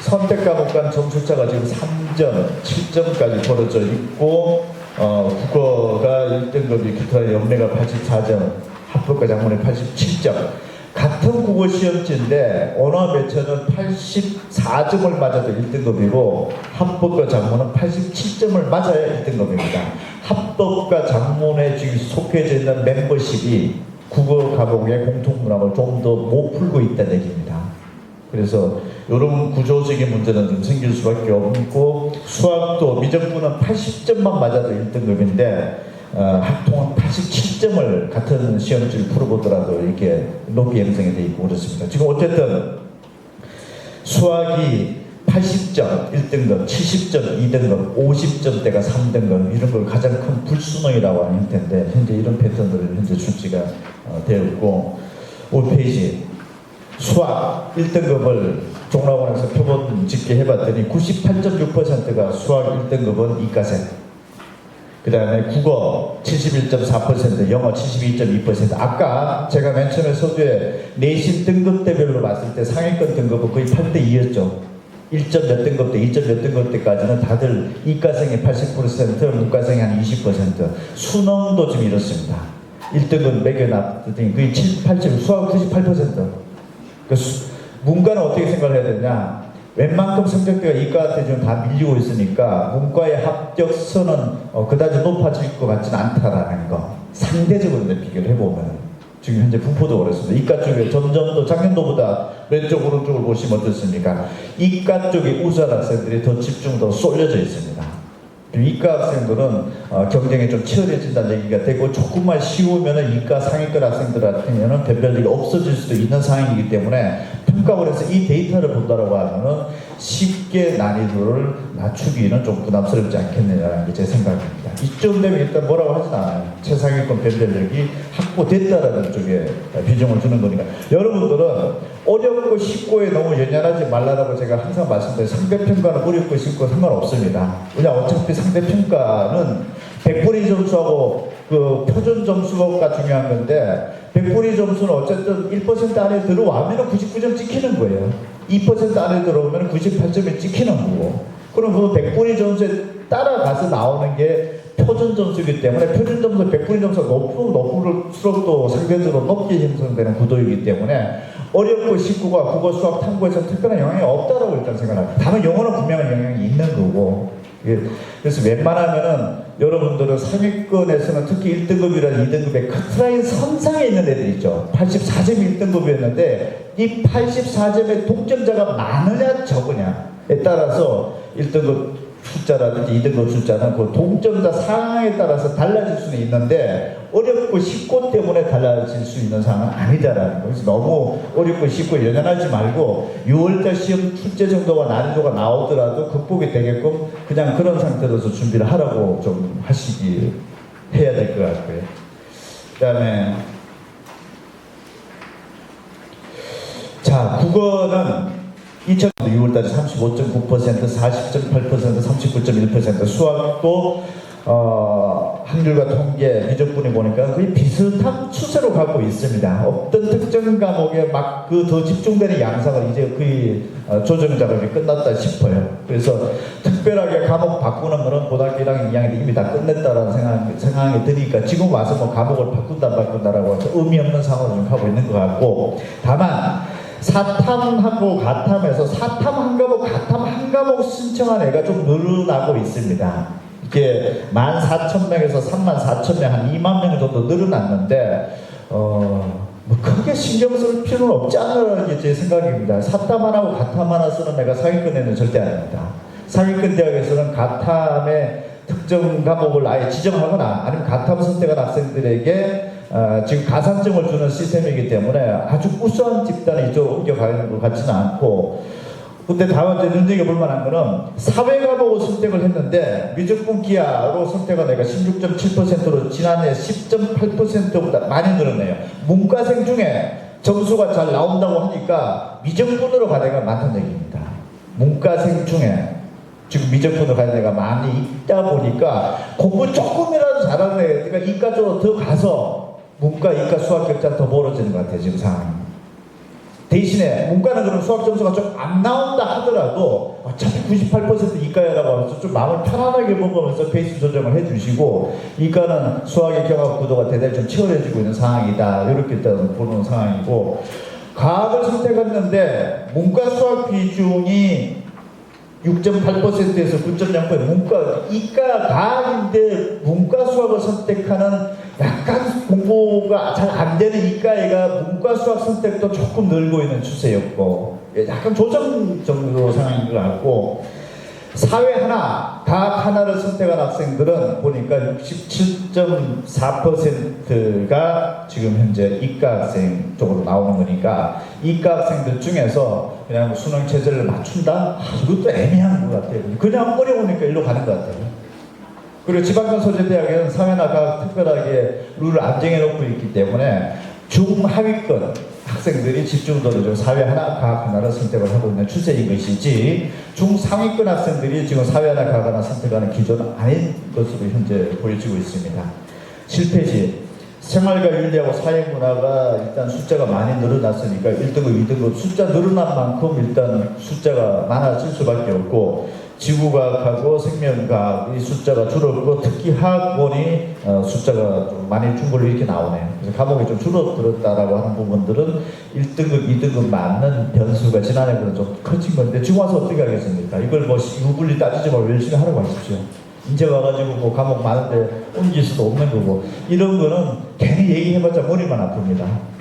선택 과목 간 점수차가 지금 3점, 7점까지 벌어져 있고 국어가 1등급이 기타 연매가 84점, 합법과 작문이 87점. 같은 국어 시험지인데 언어 매체는 84점을 맞아도 1등급이고 합법과 작문은 87점을 맞아야 1등급입니다. 합법과 작문에 지금 속해져 있는 멤버십이 국어 과목의 공통문항을 좀 더 못 풀고 있다는 얘기입니다. 그래서 이런 구조적인 문제는 좀 생길 수밖에 없고 수학도 미적분은 80점만 맞아도 1등급인데 학통은 87점을 같은 시험지를 풀어보더라도 이렇게 높이 형성이 되어 있고 그렇습니다. 지금 어쨌든 수학이 80점 1등급, 70점 2등급, 50점대가 3등급 이런 걸 가장 큰 불수능이라고 하는 형태인데 현재 이런 패턴들을 현재 출시가 되었고 5페이지 수학 1등급을 종락원에서 표본 집계 해봤더니 98.6%가 수학 1등급은 이과생, 그 다음에 국어 71.4%, 영어 72.2%. 아까 제가 맨 처음에 서두에 내신 등급대별로 봤을 때 상위권 등급은 거의 8대2였죠. 1점 몇 등급 때, 2점 몇 등급 때까지는 다들 이과생이 80%, 문과생이 한 20%. 수능도 좀 이렇습니다. 1등급 매겨놨더니 거의 7, 80, 수학 98%. 문과는 어떻게 생각을 해야 되냐? 웬만큼 성적대가 이과한테 좀 다 밀리고 있으니까 문과의 합격선은 그다지 높아질 것 같지는 않다라는 거. 상대적으로 비교를 해보면 지금 현재 분포도 그렇습니다. 이과 쪽에 점점 더 작년도보다 왼쪽 오른쪽을 보시면 어떻습니까? 이과 쪽에 우수한 학생들이 더 집중 더 쏠려져 있습니다. 이과 학생들은 경쟁이 좀 치열해진다는 얘기가 되고 조금만 쉬우면 이과 상위권 학생들한테는 변별력이 없어질 수도 있는 상황이기 때문에 평가원에서 이 데이터를 본다라고 하면은 쉽게 난이도를 낮추기는 좀 부담스럽지 않겠느냐는 게 제 생각입니다. 이쯤 되면 일단 뭐라고 하진 않아요. 최상위권 변별력이 확보됐다라는 쪽에 비중을 주는 거니까 여러분들은 어렵고 쉽고에 너무 연연하지 말라라고 제가 항상 말씀드려요. 상대평가는 어렵고 쉽고 상관없습니다. 그냥 어차피 상대평가는 100분위 점수하고 그 표준 점수가 중요한 건데 100분위 점수는 어쨌든 1% 안에 들어오면 99점 찍히는 거예요. 2% 안에 들어오면 98점이 찍히는 거고. 그럼 그 100분위 점수에 따라가서 나오는 게 표준 점수이기 때문에 표준 점수 100분위 점수가 높을수록 또 상대적으로 높게 형성되는 구도이기 때문에 어렵고 쉽고가 국어, 수학, 탐구에서 특별한 영향이 없다라고 일단 생각합니다. 다만 영어는 분명한 영향이 있는 거고. 그래서 웬만하면은 여러분들은 상위권에서는 특히 1등급이라는 2등급의 커트라인 선상에 있는 애들 있죠. 84점이 1등급이었는데 이 84점의 독점자가 많으냐 적으냐에 따라서 1등급 숫자라든지 2등급 숫자는 그 동점자 상황에 따라서 달라질 수는 있는데 어렵고 쉽고 때문에 달라질 수 있는 상황은 아니다라는 거예요. 그래서 너무 어렵고 쉽고 연연하지 말고 6월달 시험 출제 정도가 난이도가 나오더라도 극복이 되게끔 그냥 그런 상태로서 준비를 하라고 좀 하시기 해야 될 것 같고요. 그 다음에 자, 국어는 2000년도 6월달에 35.9%, 40.8%, 39.1%, 수학도 한글과 통계, 미적분이 보니까 거의 비슷한 추세로 가고 있습니다. 어떤 특정 과목에 막 그 더 집중되는 양상을 이제 거의 조정 작업이 끝났다 싶어요. 그래서 특별하게 과목 바꾸는 거는 고등학교 1학년, 2학년 이미 다 끝냈다라는 생각이 드니까 지금 와서 뭐 과목을 바꾼다라고 해서 의미 없는 상황을 좀 하고 있는 것 같고, 다만 사탐하고 가탐에서 사탐 한 과목, 가탐 한 과목 신청한 애가 좀 늘어나고 있습니다. 이게 14,000명에서 34,000명, 한 2만 명 정도 늘어났는데 뭐 크게 신경 쓸 필요는 없지 않나라는 게 제 생각입니다. 사탐 하나고 가탐 하나 쓰는 애가 상위권에는 절대 아닙니다. 상위권 대학에서는 가탐의 특정 과목을 아예 지정하거나 아니면 가탐 선택한 학생들에게 지금 가산점을 주는 시스템이기 때문에 아주 우수한 집단이 이쪽으로 옮겨가는 것 같지는 않고, 근데 다만 이제 눈여겨볼 만한 거는 사회 과목을 선택을 했는데 미적분 기하로 선택한 애가 16.7%로 지난해 10.8%보다 많이 늘었네요. 문과생 중에 점수가 잘 나온다고 하니까 미적분으로 간 애가 많다는 얘기입니다. 문과생 중에 지금 미적분으로 가는 애가 많이 있다 보니까 공부 조금이라도 잘하는 애가 이과 쪽으로 더 가서 문과, 이과, 수학 격차가 더 벌어지는 것 같아요, 지금 상황이. 대신에 문과는 그럼 수학 점수가 좀 안 나온다 하더라도 어차피 98% 이과야라고 하면서 좀 마음을 편안하게 먹으면서 페이스 조정을 해주시고, 이과는 수학의 경합 구도가 대단히 좀 치열해지고 있는 상황이다, 이렇게 일단 보는 상황이고, 과학을 선택했는데 문과 수학 비중이 6.8%에서 9.0%, 문과, 이과 과학인데 문과 수학을 선택하는 약간 공부가 잘 안 되는 이과애가 문과 수학 선택도 조금 늘고 있는 추세였고, 약간 조정 정도 상황인 것 같고, 사회 하나, 과학 하나를 선택한 학생들은 보니까 67.4%가 지금 현재 이과 학생 쪽으로 나오는 거니까, 이과 학생들 중에서 그냥 수능 체제를 맞춘다? 이것도 애매한 것 같아요. 그냥 어려우니까 일로 가는 것 같아요. 그리고 지방권 소재대학에는 사회나 과학 특별하게 룰을 안 정해놓고 있기 때문에 중하위권 학생들이 집중도를 좀 사회 하나, 과학 하나를 선택을 하고 있는 추세인 것이지, 중상위권 학생들이 지금 사회 하나, 과학 하나 선택하는 기조는 아닌 것으로 현재 보여지고 있습니다. 실패시 생활과 윤리하고 사회문화가 일단 숫자가 많이 늘어났으니까 1등급, 2등급 숫자 늘어난 만큼 일단 숫자가 많아질 수밖에 없고, 지구과학하고 생명과학 이 숫자가 줄었고, 특히 화학원이 숫자가 좀 많이 준 걸로 이렇게 나오네요. 그래서 과목이 좀 줄어들었다라고 하는 부분들은 1등급, 2등급 맞는 변수가 지난해보다 좀 커진 건데, 지금 와서 어떻게 하겠습니까? 이걸 뭐 유불리 따지지 말고 열심히 하라고 하십시오. 이제 와가지고 뭐 과목 많은데 옮길 수도 없는 거고, 이런 거는 괜히 얘기해봤자 머리만 아픕니다.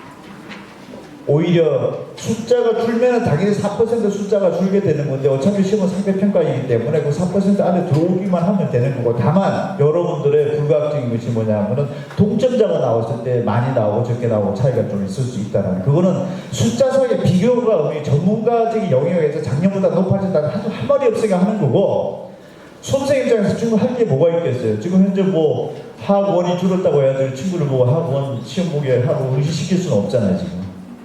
오히려 숫자가 줄면은 당연히 4% 숫자가 줄게 되는 건데, 어차피 시험은 상대평가이기 때문에 그 4% 안에 들어오기만 하면 되는 거고, 다만 여러분들의 불가학적인 것이 뭐냐면은 동점자가 나왔을 때 많이 나오고 적게 나오고 차이가 좀 있을 수 있다는, 그거는 숫자상의 비교가 우리 전문가적인 영역에서 작년보다 높아진다는 한 말이 없으니까 하는 거고, 수험생 입장에서 지금 할 게 뭐가 있겠어요? 지금 현재 뭐 학원이 줄었다고 해야지 친구를 보고 학원 시험 보게 하고 의식시킬 수는 없잖아요, 지금.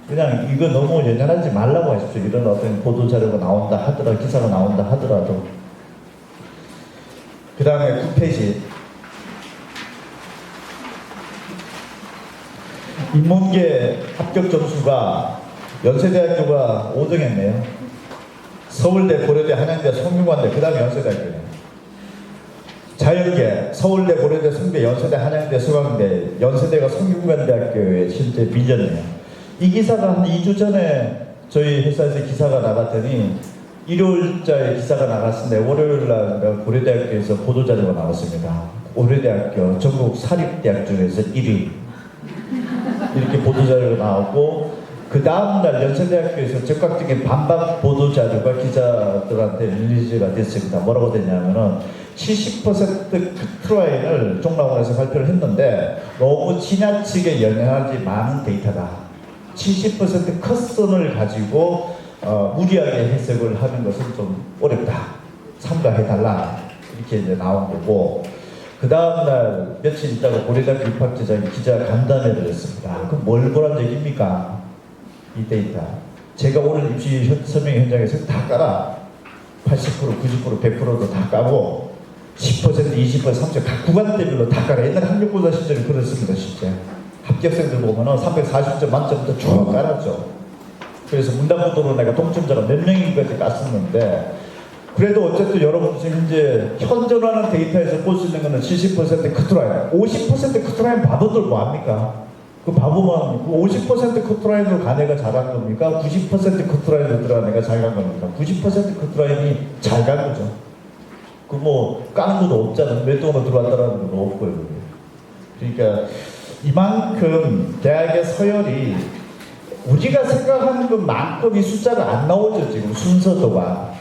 그냥 이거 너무 연연하지 말라고 하십시오. 이런 어떤 보도자료가 나온다 하더라도, 기사가 나온다 하더라도. 그 다음에 9페이지. 인문계 합격 점수가 연세대학교가 5등 했네요. 서울대, 고려대, 한양대, 성균관대, 그 다음에 연세대학교네요. 자연계, 서울대, 고려대, 성대, 연세대, 한양대, 서강대, 연세대가 성균관대학교에 실제 밀렸네요. 이 기사가 한 2주 전에 저희 회사에서 기사가 나갔더니 일요일자에 기사가 나갔는데 월요일날 고려대학교에서 보도자료가 나왔습니다. 고려대학교 전국 사립대학 중에서 1위 이렇게 보도자료가 나왔고, 그 다음날 연세대학교에서 적극적인 반박 보도자료가 기자들한테 릴리즈가 됐습니다. 뭐라고 됐냐면은 70% 크트라인을 종락원에서 발표를 했는데 너무 지나치게 영향하지 많은 데이터다. 70% 컷선을 가지고 무리하게 해석을 하는 것은 좀 어렵다. 삼가해달라. 이렇게 이제 나온 거고, 그 다음날 며칠 있다가 고려대학교 입학제자가 기자 간담회를 했습니다. 그럼 뭘 보란 얘기입니까? 이 데이터. 제가 오늘 입시 서명 현장에서 다 깔아. 80%, 90%, 100%도 다 까고 10%, 20%, 30%, 각 구간대별로 다 깔아. 옛날 학력고사 시절에 그랬습니다. 실제 합격생들 보면은 340점 만점부터 쭉 깔았죠. 그래서 문단부도로 내가 동점자가 몇 명인까지 깠었는데, 그래도 어쨌든 여러분 현재 현존하는 데이터에서 볼 수 있는 거는 70% 커트라인, 50% 커트라인 바보들 뭐합니까? 그 바보만 그 50% 커트라인으로 간 애가 잘한 겁니까? 90% 커트라인으로 들어간 애가 잘 간 겁니까? 90% 커트라인이 잘 간 거죠. 그 뭐 까는 것도 없잖아요. 몇 돈으로 들어왔다라는 것도 없고요. 그러니까 이만큼 대학의 서열이 우리가 생각하는 것만큼이 숫자가 안 나오죠. 지금 순서도가.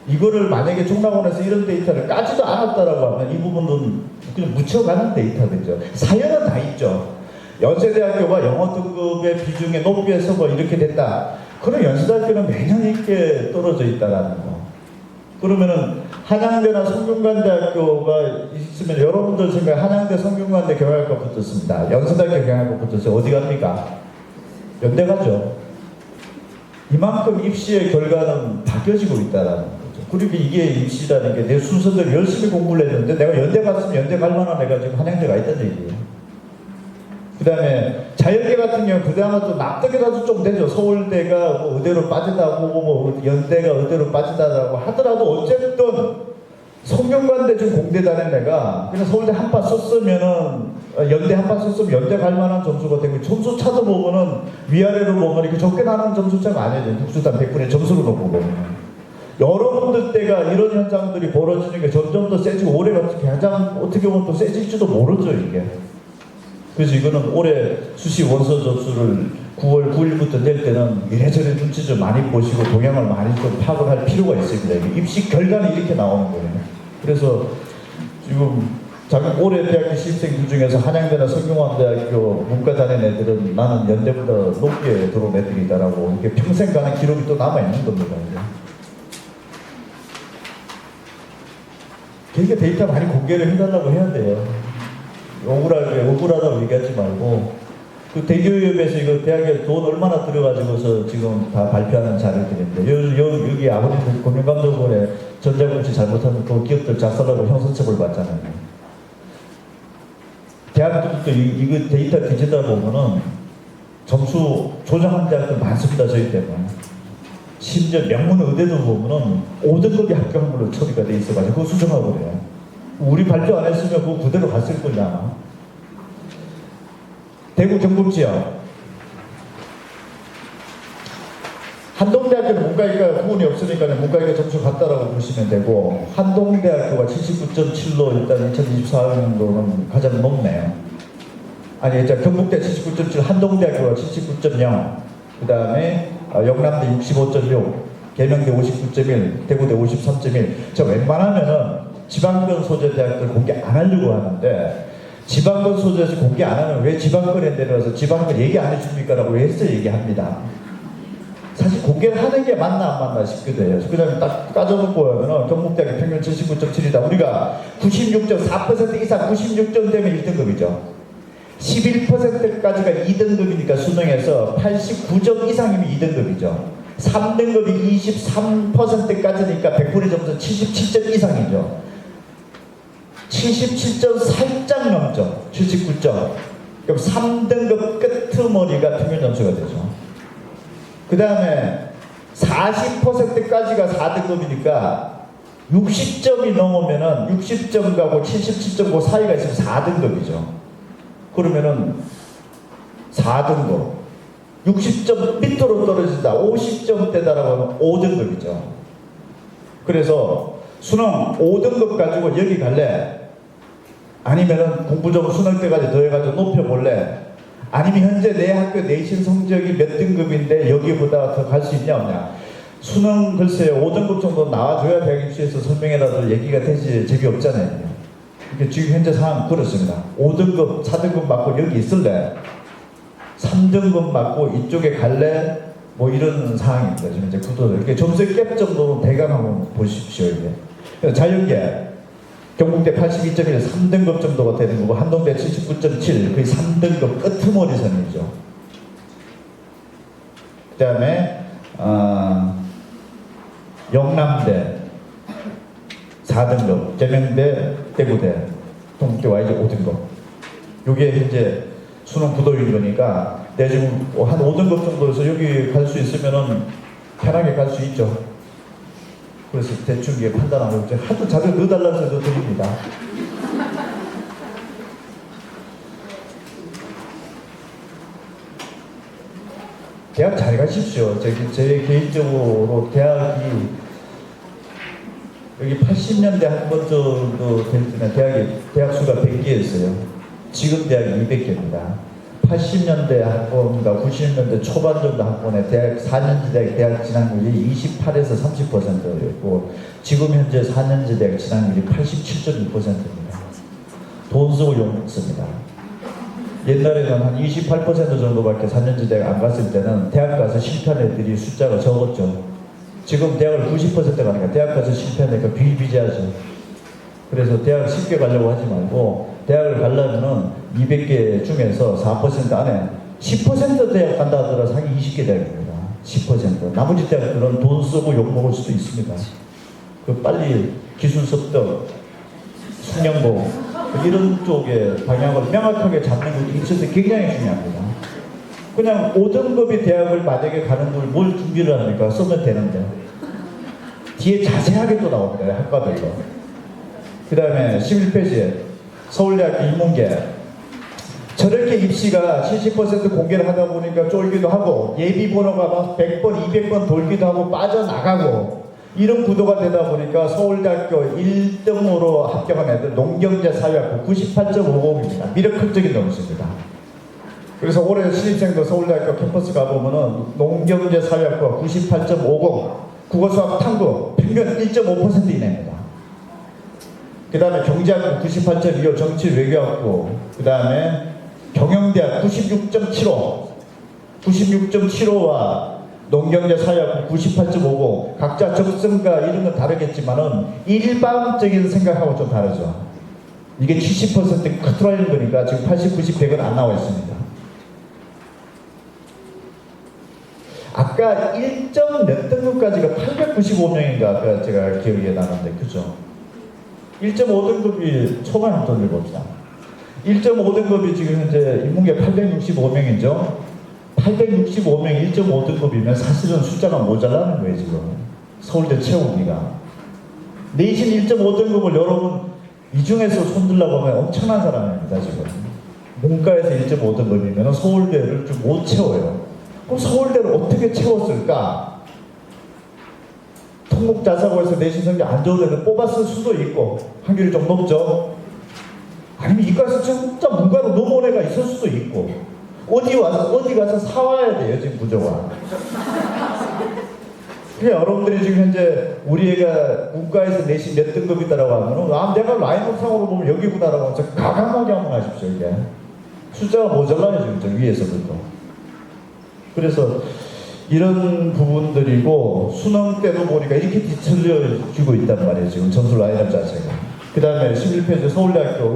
이거를 만약에 종락원에서 이런 데이터를 까지도 않았다라고 하면 이 부분은 그냥 묻혀가는 데이터들이죠. 사연은 다 있죠. 연세대학교가 영어 등급의 비중의 높이에서 뭐 이렇게 됐다. 그럼 연세대학교는 매년 이렇게 떨어져 있다라는 거. 그러면은 한양대나 성균관대학교가 있으면 여러분들 생각에 한양대, 성균관대 경영학과 붙었습니다. 연세대학교 경영학과 붙었어요. 어디 갑니까? 연대 가죠. 이만큼 입시의 결과는 바뀌어지고 있다라는 거죠. 그리고 이게 입시라는 게 내 순서대로 열심히 공부를 했는데 내가 연대 갔으면 연대 갈 만한 애가 지금 한양대가 있다는 얘기예요. 그 다음에 자연계 같은 경우는 그다음에 또 납득이라도 좀 되죠. 서울대가 뭐 의대로 빠지다고 뭐 연대가 의대로 빠지다라고 하더라도 어쨌든 성균관대 좀 공대 다닌 애가 그냥 서울대 한파 썼으면은 연대 한파 썼으면 연대 갈 만한 점수가 되고, 점수 차도 보면은 위아래로 보면 이렇게 적게 나는 점수차가 아니에요. 국수단 100분의 점수로 놓고 보면. 여러분들 때가 이런 현상들이 벌어지는 게 점점 더 세지고 올해가 가장 어떻게 보면 또 세질지도 모르죠 이게. 그래서 이거는 올해 수시 원서 접수를 9월 9일부터 낼 때는 이래저래 눈치 좀 많이 보시고 동향을 많이 좀 파악을 할 필요가 있습니다. 입시 결과는 이렇게 나오는 거예요. 그래서 지금 올해 대학교 신입생들 중에서 한양대나 성균관대학교 문과 다닌 애들은 나는 연대보다 높게 들어온 애들이다라고 이렇게 평생 가는 기록이 또 남아있는 겁니다. 그러니까 데이터 많이 공개를 해달라고 해야 돼요. 억울하다고 얘기하지 말고, 그 대교협에서 이거 대학에 돈 얼마나 들여가지고서 지금 다 발표하는 자료들인데, 여기 아버님 금융감독원에 전자공시 잘못하면 그 기업들 작살나고 형사처벌 받잖아요. 대학들도 이거 데이터 뒤지다 보면은 점수 조정한 대학들 많습니다. 저희 때문에. 심지어 명문 의대도 보면은 5등급이 합격한 걸로 처리가 돼 있어가지고 그거 수정하고 그래요. 우리 발표 안 했으면 그거 그대로 갔을 거냐. 대구 경북지역 한동대학교는 문과이과 구분이 없으니까 문과이과 점수 같다라고 보시면 되고, 한동대학교가 79.7로 일단 2024년도는 가장 높네요. 아니, 경북대 79.7, 한동대학교가 79.0, 그 다음에 영남대 65.6, 계명대 59.1, 대구대 53.1. 저 웬만하면은 지방권 소재 대학들 공개 안 하려고 하는데, 지방권 소재에서 공개 안 하면 왜 지방권에 내려와서 지방권 얘기 안 해줍니까? 라고 해서 얘기합니다. 사실 공개를 하는 게 맞나 안 맞나 싶기도 해요. 그 다음에 딱 까져놓고 하면은 경북대학교 평균 79.7이다. 우리가 96.4% 이상 96점 되면 1등급이죠. 11%까지가 2등급이니까 수능에서 89점 이상이면 2등급이죠. 3등급이 23%까지니까 100분의 점수 77점 이상이죠. 77점 살짝 넘죠. 79점. 그럼 3등급 끄트머리가 평균 점수가 되죠. 그 다음에 40%까지가 4등급이니까 60점이 넘으면은 60점 가고 77점 그 사이가 있으면 4등급이죠. 그러면은 4등급. 60점 밑으로 떨어진다. 50점대다라고 하면 5등급이죠. 그래서 수능 5등급 가지고 여기 갈래? 아니면은 공부 좀 수능 때까지 더 해가지고 높여볼래? 아니면 현재 내 학교 내신 성적이 몇 등급인데 여기보다 더 갈 수 있냐 없냐. 수능 글쎄요 5등급 정도 나와줘야 대학 입시에서 설명회라도 얘기가 되지 재미없잖아요. 이게 지금 현재 상황 그렇습니다. 5등급 4등급 맞고 여기 있을래? 3등급 맞고 이쪽에 갈래? 뭐 이런 상황입니다. 지금 이제 구도들 이렇게 점수 갭 정도는 대강 한번 보십시오. 이게 자연계 경북대 82.1 3등급 정도가 되는 거고 한동대 79.7 거의 3등급 끄트머리 선이죠. 그 다음에 영남대 4등급, 계명대, 대구대, 동국대 YG 5등급. 요게 현재 수능 구도인 거니까 내 지금 한 5등급 정도에서 여기 갈 수 있으면은 편하게 갈 수 있죠. 그래서 대충 이게 판단하고 이제 하도 자료 넣어달라고 해서 드립니다. 대학 잘 가십시오. 제 개인적으로 대학이 여기 80년대 한 번 정도 될 때는 대학 수가 100개였어요. 지금 대학이 200개입니다. 80년대 학번과 90년대 초반 정도 학번에 대학 4년제 대학 진학률이 28에서 30%였고 지금 현재 4년제 대학 진학률이 87.2%입니다. 돈 쓰고 용 씁니다. 옛날에는 한 28% 정도밖에 4년제 대학 안 갔을 때는 대학 가서 실패한 애들이 숫자가 적었죠. 지금 대학을 90% 가니까 대학 가서 실패하니까 비일비재하죠. 그래서 대학 쉽게 가려고 하지 말고 대학을 가려면은 200개 중에서 4% 안에 10% 대학 간다 하더라도 상위 20개 대학입니다. 10%. 나머지 대학들은 돈 쓰고 욕 먹을 수도 있습니다. 그 빨리 기술 습득, 숙련고 이런 쪽의 방향을 명확하게 잡는 것이 있어서 굉장히 중요합니다. 그냥 5등급의 대학을 만약에 가는 걸 뭘 준비를 합니까? 쓰면 되는데 뒤에 자세하게 또 나옵니다. 학과별로. 그 다음에 11페이지에 서울대학교 인문계 저렇게 입시가 70% 공개를 하다 보니까 쫄기도 하고 예비 번호가 막 100번, 200번 돌기도 하고 빠져나가고 이런 구도가 되다 보니까 서울대학교 1등으로 합격한 애들 농경제사회학부 98.50입니다. 미러클적인 점수입니다. 그래서 올해 신입생도 서울대학교 캠퍼스 가보면은 농경제사회학부가 98.50, 국어수학 탐구 평균 1.5% 이내입니다. 그 다음에 경제학부 98.25, 정치외교학부, 그 다음에 경영대학 96.75, 96.75와 농경제사회학부 98.50, 각자 적성과 이런 건 다르겠지만은 일반적인 생각하고 좀 다르죠. 이게 70% 커트라인 거니까 지금 80, 90, 100은 안 나와 있습니다. 아까 1점 몇 등급까지가 895명인가 아까 제가 기억이 나는데 그죠? 1.5등급이 초반 학점을 봅시다. 1.5등급이 지금 현재 인문계 865명이죠. 865명 1.5등급이면 사실은 숫자가 모자라는 거예요 지금. 서울대 채우기가. 내신 1.5등급을 여러분 이 중에서 손들라고 하면 엄청난 사람입니다 지금. 문과에서 1.5등급이면 서울대를 좀 못 채워요. 그럼 서울대를 어떻게 채웠을까? 통국자사고에서 내신 성적 안 좋은 애들 뽑았을 수도 있고 확률이 좀 높죠. 아니면 이과에서 진짜 문과로 넘어온 애가 있을 수도 있고 어디 가서 사와야 돼요 지금 구조가. 그러니까 여러분들이 지금 현재 우리 애가 문과에서 내신 몇 등급이다라고 하면은 내가 라인업상으로 보면 여기구나라고 하면서 가감하게 한번 하십시오. 이게 숫자가 모자라요 지금 위에서부터. 그래서 이런 부분들이고 수능 때도 보니까 이렇게 뒤틀려지고 있단 말이에요 지금 점수 라인업 자체가. 그 다음에 11페이지 서울대학교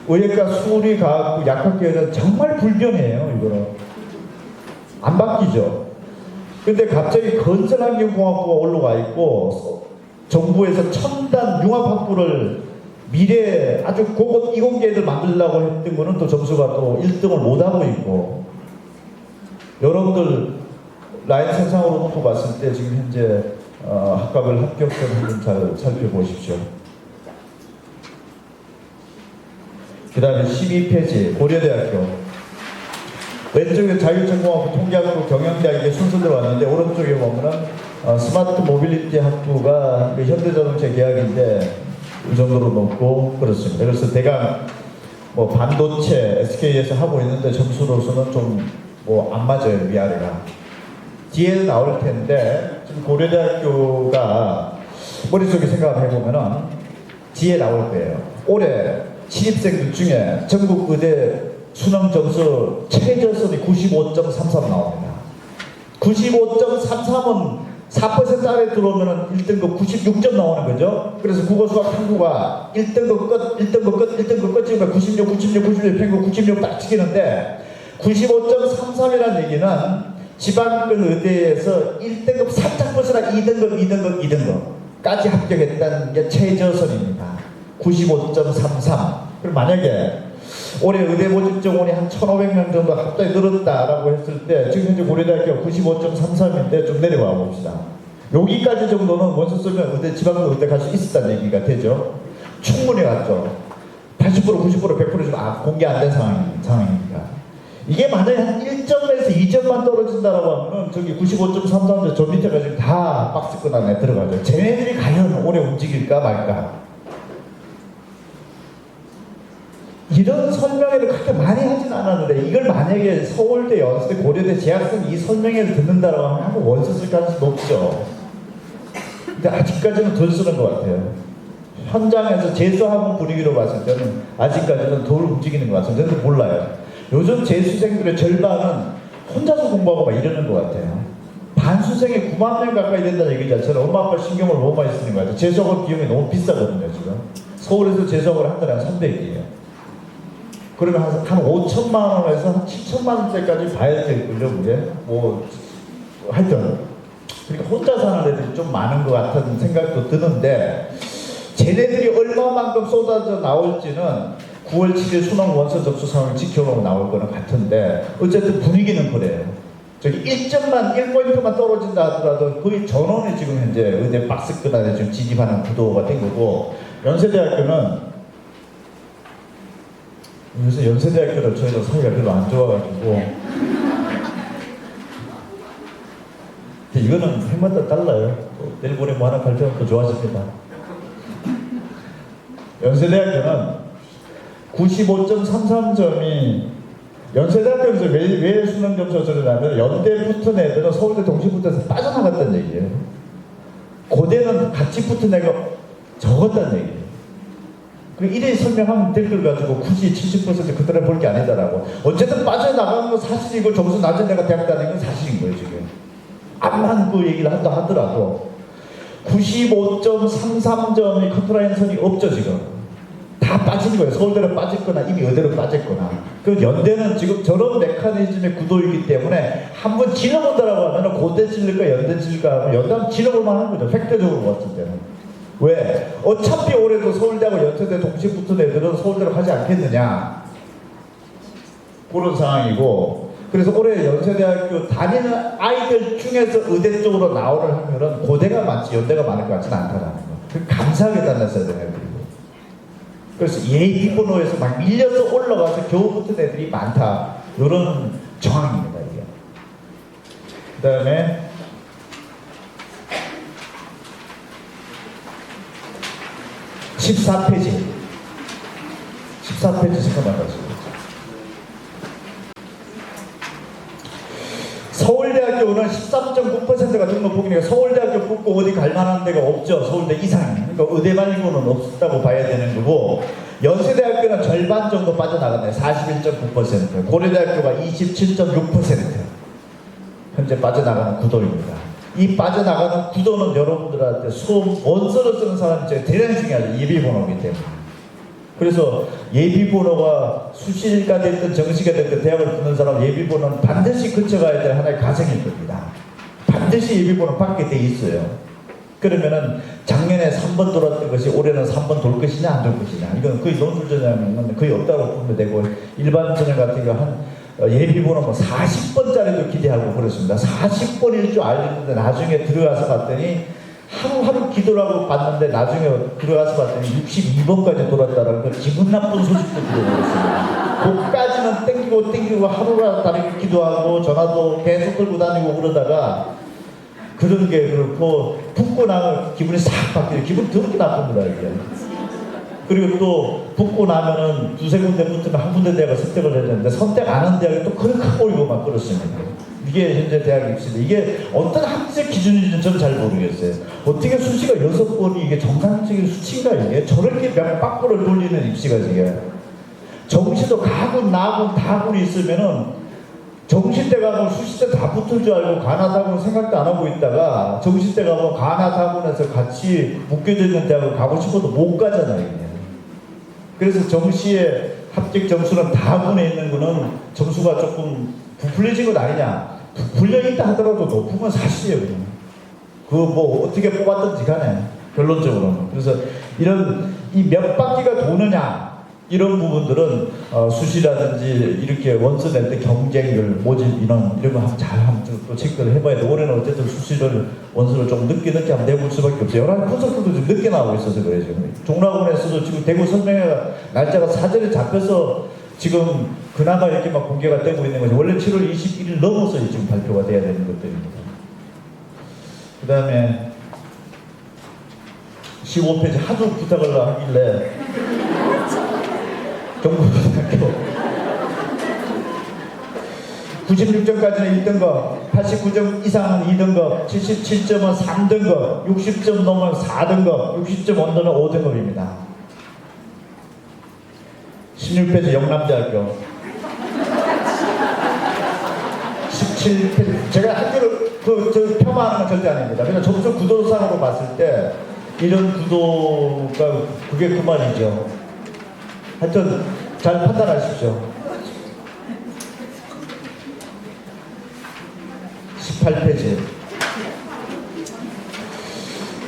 의예과 수리과학부 약학계는 정말 불변이에요. 이거는 안 바뀌죠. 근데 갑자기 건설환경공학부가 올라와 있고 정부에서 첨단 융합학부를 미래에 아주 고급 이공계 애들 만들려고 했던 거는 또 점수가 또 1등을 못하고 있고 여러분들 라인 선상으로 놓고 봤을 때 지금 현재 학과별 합격점을 좀 잘 살펴보십시오. 그 다음에 12페이지 고려대학교 왼쪽에 자율전공학부 통계학부 경영대학 이게 순서대로 왔는데 오른쪽에 보면은 스마트 모빌리티 학부가 현대자동차 계약인데 이 정도로 높고 그렇습니다. 그래서 대강 뭐 반도체 SK에서 하고 있는데 점수로서는 좀 뭐 안 맞아요, 위아래가. 뒤에 나올 텐데 지금 고려대학교가 머릿속에 생각을 해보면은 뒤에 나올 거예요. 올해 신입생들 중에 전국 의대 수능 점수 최저선이 95.33 나옵니다. 95.33은 4% 아래 들어오면 1등급 96점 나오는 거죠. 그래서 국어, 수학, 한국어 1등급 끝, 1등급 끝, 1등급 끝 찍으면 96, 96, 96, 평균 96 딱 찍히는데 95.33이라는 얘기는 지방권 의대에서 1등급 살짝 벗어나 2등급, 2등급, 2등급까지 합격했다는 게 최저선입니다. 95.33. 그럼 만약에 올해 의대 모집 정원이 한 1,500명 정도 갑자기 늘었다라고 했을 때 지금 현재 고려대학교 95.33인데 좀 내려와 봅시다. 여기까지 정도는 원서 쓰면 의대 지방권 의대 갈 수 있었다는 얘기가 되죠. 충분히 갔죠. 80%, 90%, 100% 지금 공개 안 된 상황이니까. 이게 만약에 한 1점에서 2점만 떨어진다라고 하면은 저기 95.33점 저 밑에가 지금 다 박스권 안에 들어가죠. 쟤네들이 과연 올해 움직일까 말까. 이런 설명회를 그렇게 많이 하진 않았는데 이걸 만약에 서울대, 연세대, 고려대 재학생이 이 설명회를 듣는다라고 하면 한번 원서 쓸 가능성이 높죠. 근데 아직까지는 덜 쓰는 것 같아요. 현장에서 재수학원 분위기로 봤을 때는 아직까지는 덜 움직이는 것 같아요. 저는 몰라요. 요즘 재수생들의 절반은 혼자서 공부하고 막 이러는 것 같아요. 반수생이 9만 명 가까이 된다는 얘기 자체는 엄마 아빠 신경을 너무 많이 쓰는 것 같아요. 재수학원 비용이 너무 비싸거든요 지금. 서울에서 재수학원을 한 달에 한 300이에요. 그러면 한 5천만 원에서 한 7천만 원짜리까지 봐야 될걸요, 그게? 뭐, 하여튼. 그러니까 혼자 사는 애들이 좀 많은 것 같은 생각도 드는데, 쟤네들이 얼마만큼 쏟아져 나올지는 9월 7일 수능 원서 접수 상황을 지켜보면 나올 거는 같은데, 어쨌든 분위기는 그래요. 저기 1점만, 1포인트만 떨어진다 하더라도 거의 전원이 지금 현재 의대 박스권 안에 지금 진입하는 구도가 된 거고, 연세대학교는 요새 연세대학교를 저희도 사이가 별로 안 좋아가지고 이거는 해마다 달라요. 내일 모레 뭐 하나 발표하면 더 좋아집니다. 연세대학교는 95.33점이 연세대학교에서 왜 수능 점수가 저러냐면 연대 붙은 애들은 서울대 동시 붙어서 빠져나갔다는 얘기예요. 고대는 같이 붙은 애가 적었다는 얘기예요. 그 이래 설명하면 될 걸 가지고 굳이 70% 그들을 볼 게 아니다라고. 어쨌든 빠져나가는 건 사실이고 점수 낮은 애가 대학 다니는 건 사실인 거예요 지금. 암만 그 얘기를 한다 하더라도 95.33점이 커트라인선이 없죠 지금. 다 빠진 거예요. 서울대로 빠졌거나 이미 의대로 빠졌거나. 그 연대는 지금 저런 메커니즘의 구도이기 때문에 한번 질러본다라고 하면 고대 질릴까 연대 질릴까 하면 연대 한번 질러볼만 한 거죠. 팩트적으로 봤을 때는. 왜? 어차피 올해도 서울대하고 연세대 동시에 붙은 애들은 서울대로 가지 않겠느냐 그런 상황이고, 그래서 올해 연세대학교 다니는 아이들 중에서 의대 쪽으로 나오를 하면은 고대가 많지 연대가 많을 것 같지는 않다라는 거. 그 감사하게 달랐어야 되는 거예요. 그래서 예비 번호에서 막 밀려서 올라가서 겨우 붙은 애들이 많다 이런 정황입니다 이게. 그 다음에 14페이지 잠깐만 다시. 서울대학교는 13.9%가 등록 포기니까 서울대학교 붙고 어디 갈 만한 데가 없죠. 서울대 이상이. 그러니까 의대 말고는 없다고 봐야 되는 거고, 연세대학교는 절반 정도 빠져나갔네. 41.9%. 고려대학교가 27.6% 현재 빠져나가는 구도입니다. 이 빠져나가는 구도는 여러분들한테 수험 원서를 쓰는 사람이 대단히 중요하죠. 예비번호이기 때문에. 그래서 예비번호가 수시가 됐든 정시가 됐든 대학을 붙는 사람 예비번호는 반드시 거쳐가야 될 하나의 과정일 겁니다. 반드시 예비번호 받게 돼 있어요. 그러면은 작년에 3번 돌았던 것이 올해는 3번 돌 것이냐 안 돌 것이냐, 이건 거의 논술 전형은 거의 없다고 보면 되고, 일반 전형 같은 경우 한 예비번호 뭐 40번짜리도 기대하고 그렇습니다. 40번일 줄 알았는데 나중에 들어가서 봤더니 하루하루 기도를 하고 봤는데 나중에 들어가서 봤더니 62번까지 돌았다라는 그 기분 나쁜 소식도 들어버렸습니다. 그까지는 땡기고 하루라도 다르게 기도하고 전화도 계속 들고 다니고 그러다가 그런 게 그렇고 붙고 나면 기분이 싹 바뀌어요. 기분 더럽게 나쁩니다 이게. 그리고 또 붙고 나면은 두세 군데 붙으면 한 군데 대학을 선택을 해야 되는데 선택 안 한 대학이 또 그렇게 보이고 막 그렇습니다. 이게 현재 대학 입시인데 이게 어떤 학습 기준인지는 저는 잘 모르겠어요. 어떻게 수시가 6번이 이게 정상적인 수치인가 이게 저렇게 몇 바퀴를 돌리는 입시가 지금 정시도 가군 나군 다군이 있으면은 정시 때 가면 수시 때 다 붙을 줄 알고 가나다군 생각도 안 하고 있다가 정시 때 가면 가나다군에서 같이 묶여져 있는 대학을 가고 싶어도 못 가잖아요. 이게. 그래서 정시의 합격 점수는 다군에 있는 거는 점수가 조금 부풀려진 것 아니냐. 부풀려 있다 하더라도 높은 건 사실이에요. 그 뭐 어떻게 뽑았든지 간에 결론적으로는. 그래서 이런 이 몇 바퀴가 도느냐 이런 부분들은 수시라든지 이렇게 원서 낼 때 경쟁률, 모집 인원 이런 거 잘 또 체크를 해봐야 돼. 올해는 어쨌든 수시를 원서를 좀 늦게 하면 내볼 수밖에 없어요. 여러 가지 분석들도 좀 늦게 나오고 있어서 그래요. 지금 종락원에서도 지금 대구 설명회가 날짜가 사전에 잡혀서 지금 그나마 이렇게 막 공개가 되고 있는 거죠. 원래 7월 21일 넘어서 지금 발표가 돼야 되는 것들입니다. 그 다음에 15페이지 하도 부탁을 하길래 경북고등학교 96점까지는 1등급, 89점 이상은 2등급, 77점은 3등급, 60점 넘으면 4등급, 60점 언더는 5등급입니다. 16페이지 영남대학교 17페이지 제가 학교를 저 폄하하는 건 절대 아닙니다. 그냥 점수 구도상으로 봤을 때 이런 구도가 그게 그 말이죠. 하여튼 잘 판단하십시오. 18페이지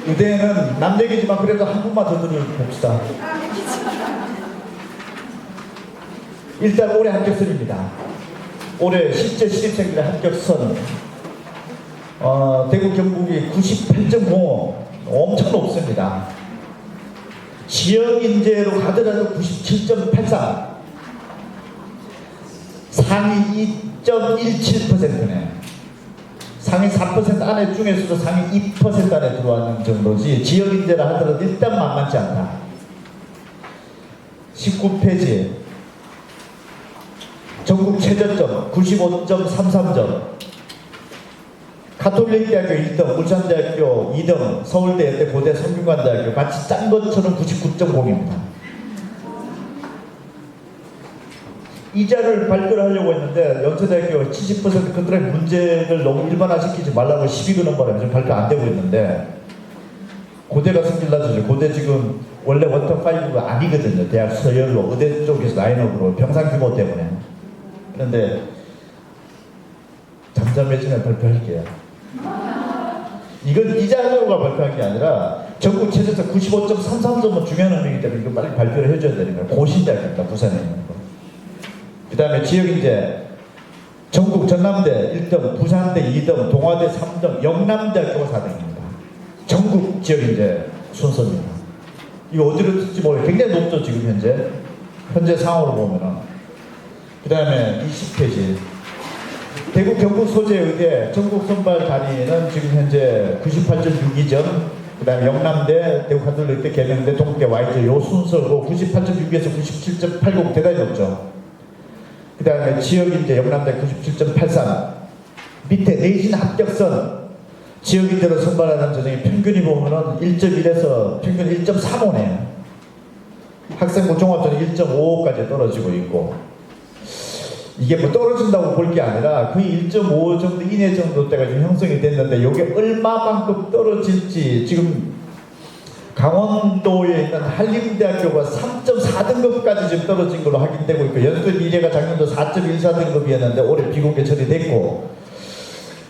의대는 남 얘기지만 그래도 한 분만 더 들어봅시다. 일단 올해 합격선입니다. 올해 실제 신입생들의 합격선 대구 경북이 98.05 엄청 높습니다. 지역 인재로 가더라도 97.83 상위 2.17%네. 상위 4% 안에 중에서도 상위 2% 안에 들어왔는 정도지 지역 인재라 하더라도 일단 만만치 않다. 19페이지 전국 최저점 95.33점 가톨릭대학교 1등, 울산대학교 2등, 서울대, 여대, 고대, 성균관대학교 같이 짠 것처럼 99.0입니다. 이자를 발표를 하려고 했는데 연세대학교 70% 컨트롤 문제를 너무 일반화시키지 말라고 시비 거는 바람에 지금 발표 안 되고 있는데 고대가 승질나죠. 고대 지금 원래 원톱 5가 아니거든요. 대학 서열로 의대 쪽에서 라인업으로 병상 규모 때문에. 그런데 잠잠해지면 발표할게요. 이건 이자료가 발표한 게 아니라 전국 최저점 95.33점은 중요한 의미이기 때문에 이거 빨리 발표를 해줘야 되는 거예요. 고신대학교입니다. 부산에 있는 거. 그 다음에 지역인재 전국 전남대 1등, 부산대 2등, 동아대 3등, 영남대학교가 4등입니다. 전국 지역인재 순서입니다. 이거 어디로 듣지 모르겠어요. 굉장히 높죠 지금 현재 상황으로 보면은. 그 다음에 20페이지 대구 경북 소재의대 전국 선발 단위는 지금 현재 98.62점, 그 다음에 영남대, 대구 가톨릭대, 계명대, 동국대, Y대 요 순서로 98.62에서 97.80 대단히 높죠. 그 다음에 지역인재 영남대 97.83 밑에 내신 합격선 지역인재로 선발하는 전형의 평균이 보면은 1.1에서 평균 1.35네요. 학생부 종합전형 1.55까지 떨어지고 있고 이게 뭐 떨어진다고 볼 게 아니라 거의 1.5 정도 이내 정도 때가 지금 형성이 됐는데 이게 얼마만큼 떨어질지 지금 강원도에 있는 한림대학교가 3.4등급까지 지금 떨어진 걸로 확인되고 있고 연수 미래가 작년도 4.14등급이었는데 올해 비공개 처리됐고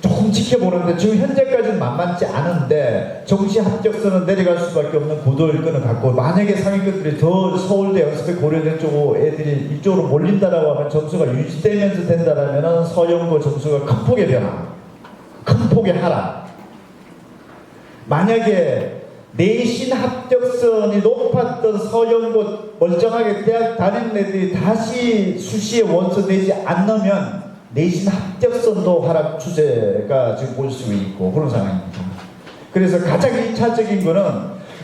조금 지켜보는데 지금 현재까지는 만만치 않은데 정시 합격선은 내려갈 수밖에 없는 구도일 거는 같고 만약에 상위권들이 더 서울대, 연수대, 고려대 쪽 애들이 이쪽으로 몰린다라고 하면 점수가 유지되면서 된다라면 서영고 점수가 큰 폭의 변화, 큰 폭의 하락. 만약에 내신 합격선이 높았던 서영고 멀쩡하게 대학 다니는 애들이 다시 수시에 원서 내지 않으면 내신 합격선도 하락 추세가 지금 볼 수 있고 그런 상황입니다. 그래서 가장 1차적인 거는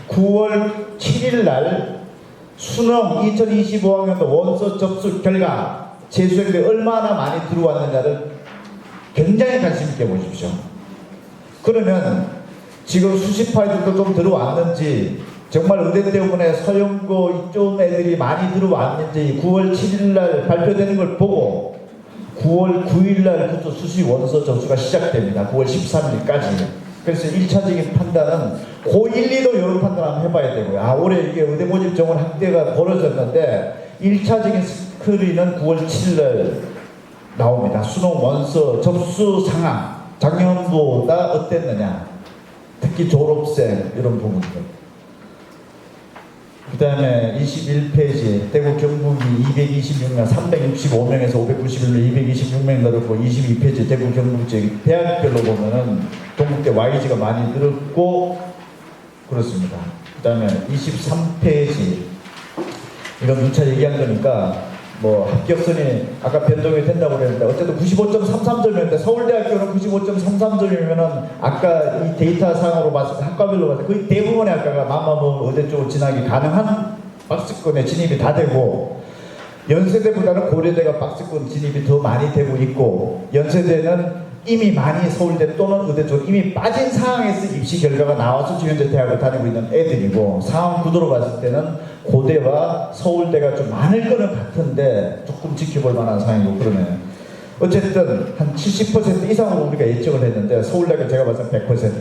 9월 7일 날 수능 2025학년도 원서 접수 결과 재수생들이 얼마나 많이 들어왔느냐를 굉장히 관심 있게 보십시오. 그러면 지금 수시 파일들도 좀 들어왔는지, 정말 의대 때문에 서영고 이쪽 애들이 많이 들어왔는지 9월 7일날 발표되는 걸 보고 9월 9일날 수시 원서 접수가 시작됩니다. 9월 13일까지. 그래서 1차적인 판단은 고1, 2도 이런 판단 한번 해봐야 되고요. 아, 올해 이게 의대 모집 정원 확대가 벌어졌는데 1차적인 스크린은 9월 7일 나옵니다. 수능 원서 접수 상황, 작년보다 어땠느냐, 특히 졸업생 이런 부분들. 그 다음에 21페이지 대구 경북이 226명, 365명에서 591명, 226명 늘었고, 22페이지 대구 경북 지역 대학별로 보면은 동국대 YG가 많이 늘었고 그렇습니다. 그 다음에 23페이지 이건 누차 얘기한 거니까 뭐 합격선이 아까 변동이 된다고 그랬는데 어쨌든 95.33점이었는데 서울대학교는 95.33점이면은 아까 이 데이터상으로 봤을 때 학과별로 봤을 때 거의 대부분의 학과가 맘마먹은 의대 쪽으로 진학이 가능한 박스권에 진입이 다 되고, 연세대보다는 고려대가 박스권 진입이 더 많이 되고 있고, 연세대는 이미 많이 서울대 또는 의대 쪽 이미 빠진 상황에서 입시 결과가 나와서 지금 현재 대학을 다니고 있는 애들이고, 상황 구도로 봤을 때는 고대와 서울대가 좀 많을 거는 같은데 조금 지켜볼 만한 상황이고, 그러면 어쨌든 한 70% 이상으로 우리가 예측을 했는데 서울대가 제가 봤을 때 100%,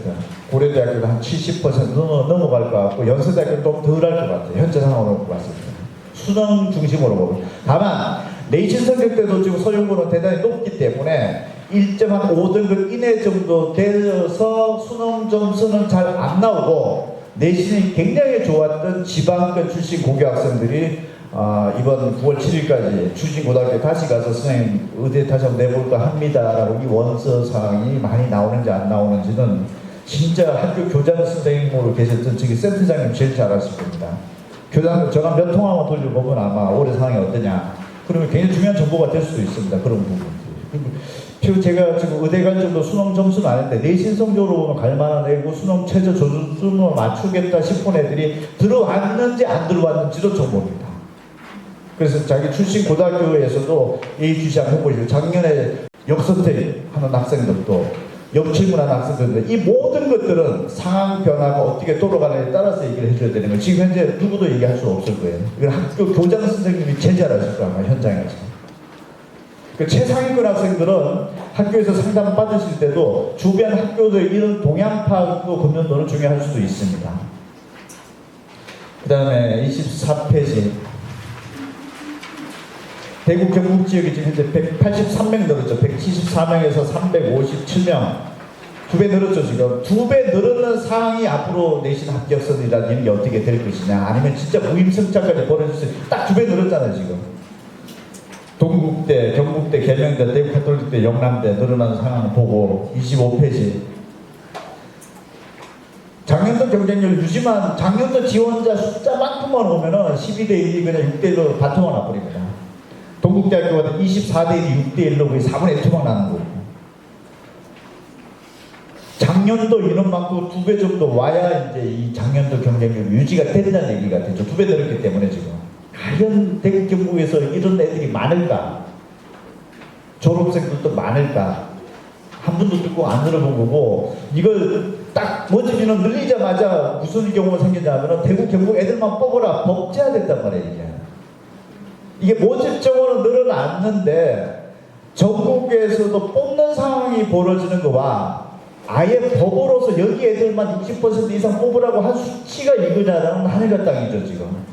고려대학교도 한 70% 넘어갈 것 같고, 연세대학교는 좀 덜 할 것 같아요. 현재 상황으로 봤을 때. 수능 중심으로 보고. 다만 내신 성적 때도 지금 서영고는 대단히 높기 때문에 1.5등급 이내 정도 되어서 수능 점수는 잘 안 나오고, 내신이 굉장히 좋았던 지방권 출신 고교 학생들이 이번 9월 7일까지 추진고등학교에 다시 가서 선생님 의대 다시 한번 내볼까 합니다라고 이 원서 사항이 많이 나오는지 안 나오는지는 진짜 학교 교장 선생님으로 계셨던 저기 센터장님 제일 잘 아실 겁니다. 교장 전화 몇 통화만 돌려보면 아마 올해 상황이 어떠냐, 그러면 굉장히 중요한 정보가 될 수도 있습니다. 그런 부분들이. 제가 지금 의대 갈 정도 수능 점수는 아닌데 내신 성적으로 갈만한 애고 수능 최저 조준을 맞추겠다 싶은 애들이 들어왔는지 안 들어왔는지도 정보입니다. 그래서 자기 출신 고등학교에서도 예의주시한 해보시고, 작년에 역선택하는 학생들도 역질문하는 학생들도 이 모든 것들은 상황 변화가 어떻게 돌아가느냐에 따라서 얘기를 해줘야 되는 거예요. 지금 현재 누구도 얘기할 수 없을 거예요. 이건 학교 교장 선생님이 제일 잘 아실 거예요. 아마 현장에서. 그 최상위권 학생들은 학교에서 상담 받으실 때도 주변 학교들 이런 동향 파악도 검연도는 중요할 수도 있습니다. 그 다음에 24페이지 대구 경북 지역이 지금 현재 183명 늘었죠. 174명에서 357명. 2배 늘었죠. 지금 2배 늘었는 상황이 앞으로 내신 합격선이라는 게 어떻게 될 것이냐, 아니면 진짜 무임승차까지 벌어질 수 있어요. 딱 2배 늘었잖아요. 지금 동국대, 경북대, 계명대, 대구 가톨릭대, 영남대 늘어나는 상황을 보고 25페이지 작년도 경쟁률 유지만, 작년도 지원자 숫자만큼만 오면은 12대1이 그냥 6대1로 바통을 놔버립니다. 동국대학교가 24대1이 6대1로 거의 4분의 1 토막 나는 거예요. 작년도 인원 많고 2배 정도 와야 이제 이 작년도 경쟁률 유지가 된다는 얘기가 되죠. 2배 늘었기 때문에 지금. 과연 대구 경북에서 이런 애들이 많을까? 졸업생들도 많을까? 한 분도 듣고 안 들어본 거고, 이걸 딱 모집인원 늘리자마자 무슨 경우가 생기냐면 대구 경북 애들만 뽑아라, 법제화 됐단 말이에요. 이게 모집 정원은 늘어났는데 전국에서도 뽑는 상황이 벌어지는 거와 아예 법으로서 여기 애들만 60% 이상 뽑으라고 한 수치가 이거냐라는 하늘과 땅이죠 지금.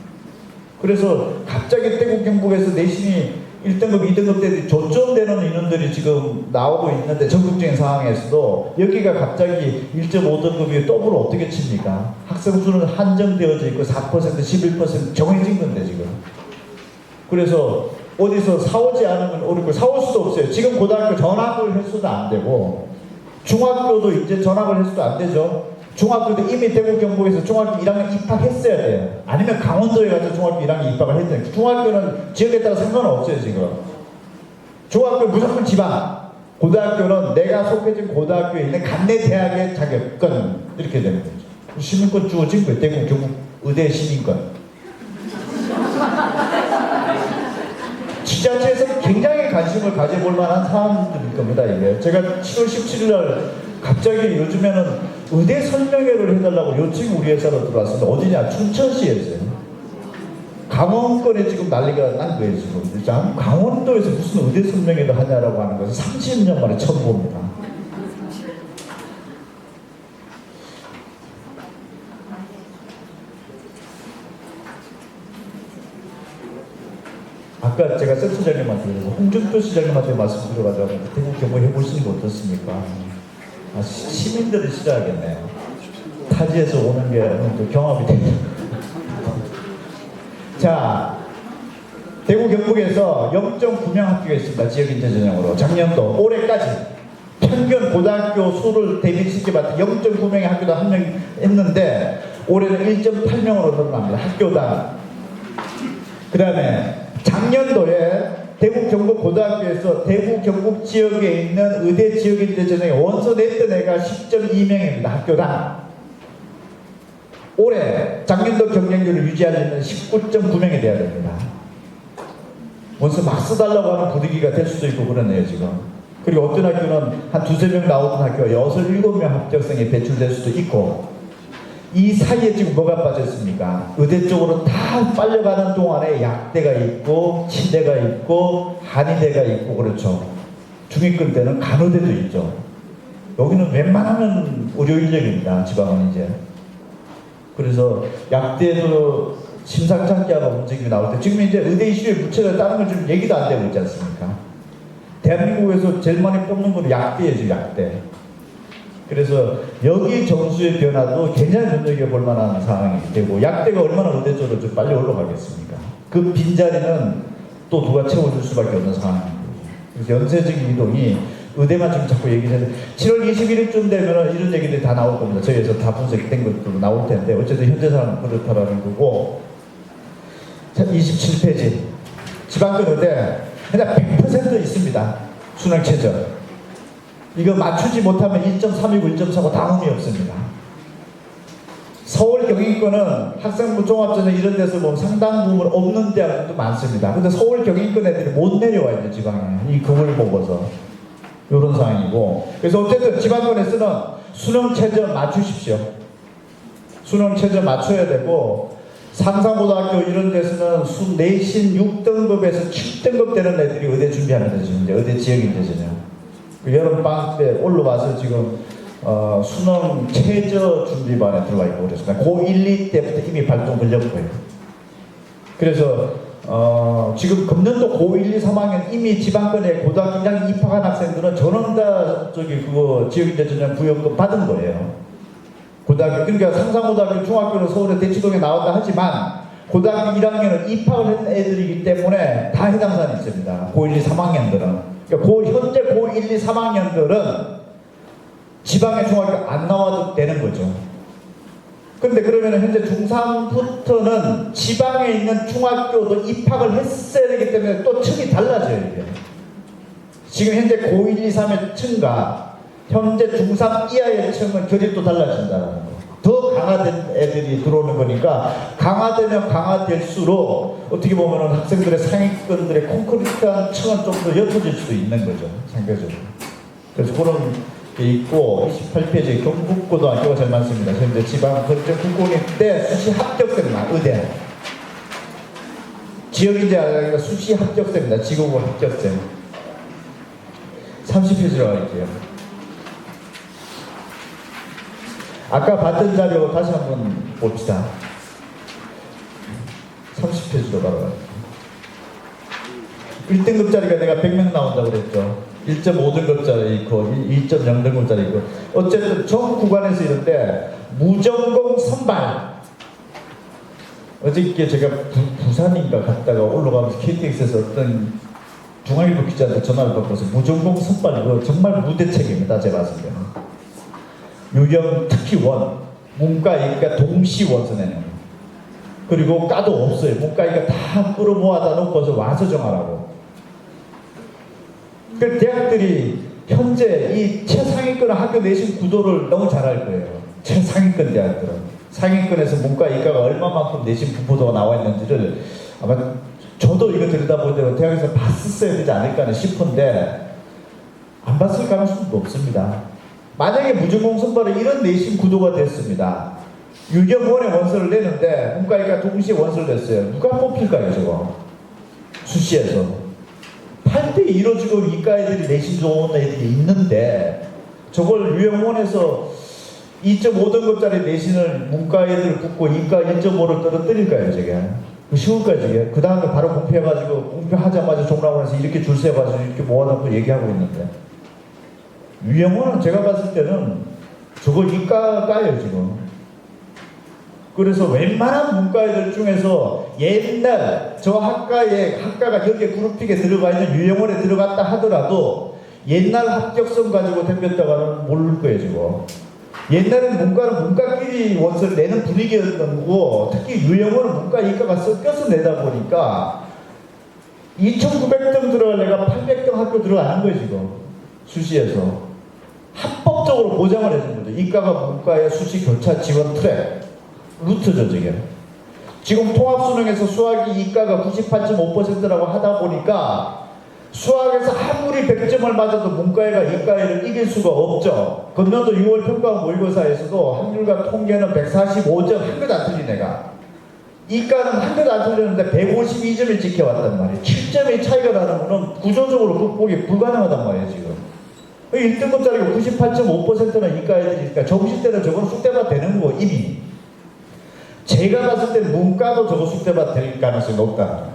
그래서 갑자기 대구 경북에서 내신이 1등급, 2등급 때들이 조점되는 인원들이 지금 나오고 있는데, 전국적인 상황에서도 여기가 갑자기 1.5등급이 더블을 어떻게 칩니까? 학생 수는 한정되어져 있고 4%, 11% 정해진 건데 지금. 그래서 어디서 사오지 않으면 어렵고, 사올 수도 없어요. 지금 고등학교 전학을 해서도 안 되고, 중학교도 이제 전학을 해서도 안 되죠. 중학교도 이미 대구 경북에서 중학교 1학년 입학했어야 돼요. 아니면 강원도에 가서 중학교 1학년 입학을 해야 돼요. 중학교는 지역에 따라 상관은 없어요 지금. 중학교 무조건 지방, 고등학교는 내가 속해진 고등학교에 있는 간내 대학의 자격권, 이렇게 되는 거죠. 시민권 주어진 거예요. 대구 경북 의대 시민권. 지자체에서 굉장히 관심을 가져볼 만한 사안들일 겁니다. 이게 제가 7월 17일 날 갑자기 요즘에는 의대 설명회를 해달라고 요청이 우리 회사로 들어왔습니다. 어디냐? 춘천시에서요. 강원권에 지금 난리가 난 거예요, 지금. 강원도에서 무슨 의대 설명회를 하냐라고 하는 것을 30년 만에 처음 봅니다. 아까 제가 센터장님한테 홍준표 시장님한테 말씀드려가지고 대구 경고 해보시는 거 어떻습니까? 시민들이 싫어하겠네요. 타지에서 오는 게 또 경험이 됩니다. 자, 대구 경북에서 0.9명 학교가 있습니다. 지역인재 전형으로. 작년도 올해까지 평균 고등학교 수를 대비시켜봤더니 0.9명의 학교도 한 명 했는데 올해는 1.8명으로 늘어납니다. 학교당. 그 다음에 작년도에 대구 경북 고등학교에서 대구 경북 지역에 있는 의대 지역인재 전형에 원서 냈던 애가 10.2명입니다. 학교당. 올해 작년도 경쟁률을 유지하려면 19.9명이 돼야 됩니다. 원서 막 써달라고 하는 분위기가 될 수도 있고 그러네요 지금. 그리고 어떤 학교는 한 두세 명 나오던 학교가 6, 7명 합격생이 배출될 수도 있고, 이 사이에 지금 뭐가 빠졌습니까? 의대 쪽으로 다 빨려가는 동안에 약대가 있고 치대가 있고 한의대가 있고 그렇죠. 중위권 때는 간호대도 있죠. 여기는 웬만하면 의료 인력입니다. 지방은 이제. 그래서 약대도 심상치 않게 하고 움직임이 나올 때 지금 이제 의대 이슈에 묻혀서 다른 건 좀 얘기도 안 되고 있지 않습니까? 대한민국에서 제일 많이 뽑는 건 약대예요, 약대. 그래서 여기 점수의 변화도 굉장히 눈여겨볼 만한 상황이 되고, 약대가 얼마나 의대 쪽으로 좀 빨리 올라가겠습니까? 그 빈자리는 또 누가 채워줄 수밖에 없는 상황입니다. 그래서 연쇄적인 이동이 의대만 지금 자꾸 얘기해서 7월 21일쯤 되면 이런 얘기들이 다 나올 겁니다. 저희에서 다 분석된 것도 나올 텐데 어쨌든 현재 상황은 그렇다라는 거고. 자, 27페이지 지방권 의대 그냥 100% 있습니다. 수능 최저. 이거 맞추지 못하면 1.3이고 1.4고 다음이 없습니다. 서울 경인권은 학생부 종합전형 이런 데서 보면 상당 부분 없는 대학들도 많습니다. 근데 서울 경인권 애들이 못 내려와요, 지방에. 이 금을 보고서. 이런 상황이고. 그래서 어쨌든 지방권에서는 수능 최저 맞추십시오. 수능 최저 맞춰야 되고, 상상고등학교 이런 데서는 내신 6등급에서 7등급 되는 애들이 의대 준비하는 데죠. 이제 의대 지역인데 전혀. 여름 방학 때 올라와서 지금 수능 최저 준비반에 들어와 있고 그랬습니다. 고1, 2 때부터 이미 발동 걸렸고요. 그래서 지금 금년도 고1, 2, 3학년 이미 지방권에 고등학교 1학년 입학한 학생들은 전원 다 그거 지역인재 전형 부여금 받은 거예요. 고등학교, 그러니까 상상고등학교, 중학교는 서울의 대치동에 나온다 하지만 고등학교 1학년은 입학을 한 애들이기 때문에 다 해당 사안이 있습니다. 고1, 2, 3학년들은. 그러니까 현재 고1, 2, 3학년들은 지방의 중학교 안 나와도 되는 거죠. 근데 그러면 현재 중3부터는 지방에 있는 중학교도 입학을 했어야 되기 때문에 또 층이 달라져요, 이게. 지금 현재 고1, 2, 3의 층과 현재 중3 이하의 층은 결이 또 달라진다는 거. 더 강화된 애들이 들어오는 거니까 강화되면 강화될수록 어떻게 보면 학생들의 상위권들의 콘크리트한 층은 좀 더 옅어질 수도 있는 거죠, 상대적으로. 그래서 그런 게 있고, 28페이지 경북고등학교가 제일 많습니다. 현재 지방 거점 국공립 때 수시 합격생만 의대. 지역인재 아니라 수시 합격생입니다. 지구고 합격생. 30페이지로 갈게요. 아까 봤던 자료 다시 한번 봅시다. 30페이지로 바로 갈게요. 1등급짜리가 내가 100명 나온다고 그랬죠. 1.5등급짜리 있고 2.0등급짜리 있고, 어쨌든 전 구간에서 이럴 때 무전공 선발. 어저께 제가 부산인가 갔다가 올라가면서 KTX에서 어떤 중앙일보 기자한테 전화를 받고서 무전공 선발 이거 정말 무대책입니다. 제가 봤을 때는. 유형 특히 원, 문과이가 동시 원서 내는 거. 그리고 과도 없어요. 문과이가 다 끌어모아다 놓고서 와서 정하라고. 그 대학들이 현재 이 최상위권 학교 내신 구도를 너무 잘 알 거예요. 최상위권 대학들은. 상위권에서 문과, 이과가 얼마만큼 내신 분포도가 나와 있는지를 아마 저도 이거 들여다보는데 대학에서 봤었어야 되지 않을까 싶은데 안 봤을 가능성도 없습니다. 만약에 무중공선발에 이런 내신 구도가 됐습니다. 유경원의 원서를 내는데 문과이가 동시에 원서를 냈어요. 누가 뽑힐까요 저거? 수시에서 8대2로 지금 이과 애들이 내신 좋은 애들이 있는데 저걸 유형원에서 2.5등급짜리 내신을 문과 애들 붙고 이과 1.5를 떨어뜨릴까요 저게? 쉬울까요 저게? 그 다음에 바로 공표해가지고 공표하자마자 종락원에서 이렇게 줄 세가지고 이렇게 모아놓고 얘기하고 있는데 유형원은 제가 봤을 때는 저거 이과가요 지금. 그래서 웬만한 문과 애들 중에서 옛날 저 학과가 여기에 그룹픽에 들어가 있는 유형원에 들어갔다 하더라도 옛날 합격성 가지고 덤볐다가는 모를 거예요 지금. 옛날에는 문과는 문과끼리 원서를 내는 분위기였던 거고 특히 유형원은 문과 이과가 섞여서 내다 보니까 2900등 들어갈 애가 800등 학교 들어가는 거예요 지금. 수시에서 합법적으로 보장을 해준 거죠. 이과가 문과의 수시 교차 지원 트랙 루트죠 저게. 지금 통합수능에서 수학이 이과가 98.5%라고 하다 보니까 수학에서 아무리 100점을 맞아도 문과애가 이과애를 이길 수가 없죠. 건너도 6월 평가 모의고사에서도 확률과 통계는 145점 한 끗 안 틀린 애가 이과는 한 끗 안 틀렸는데 152점을 지켜왔단 말이에요. 7점의 차이가 나는 거는 구조적으로 극복이 불가능하단 말이에요 지금. 1등급짜리가 98.5%는 이과 애들이니까 정시 때는 저건 숙대밭 되는 거 이미. 제가 봤을 때 문과도 저거 숙대밭 될 가능성이 높다.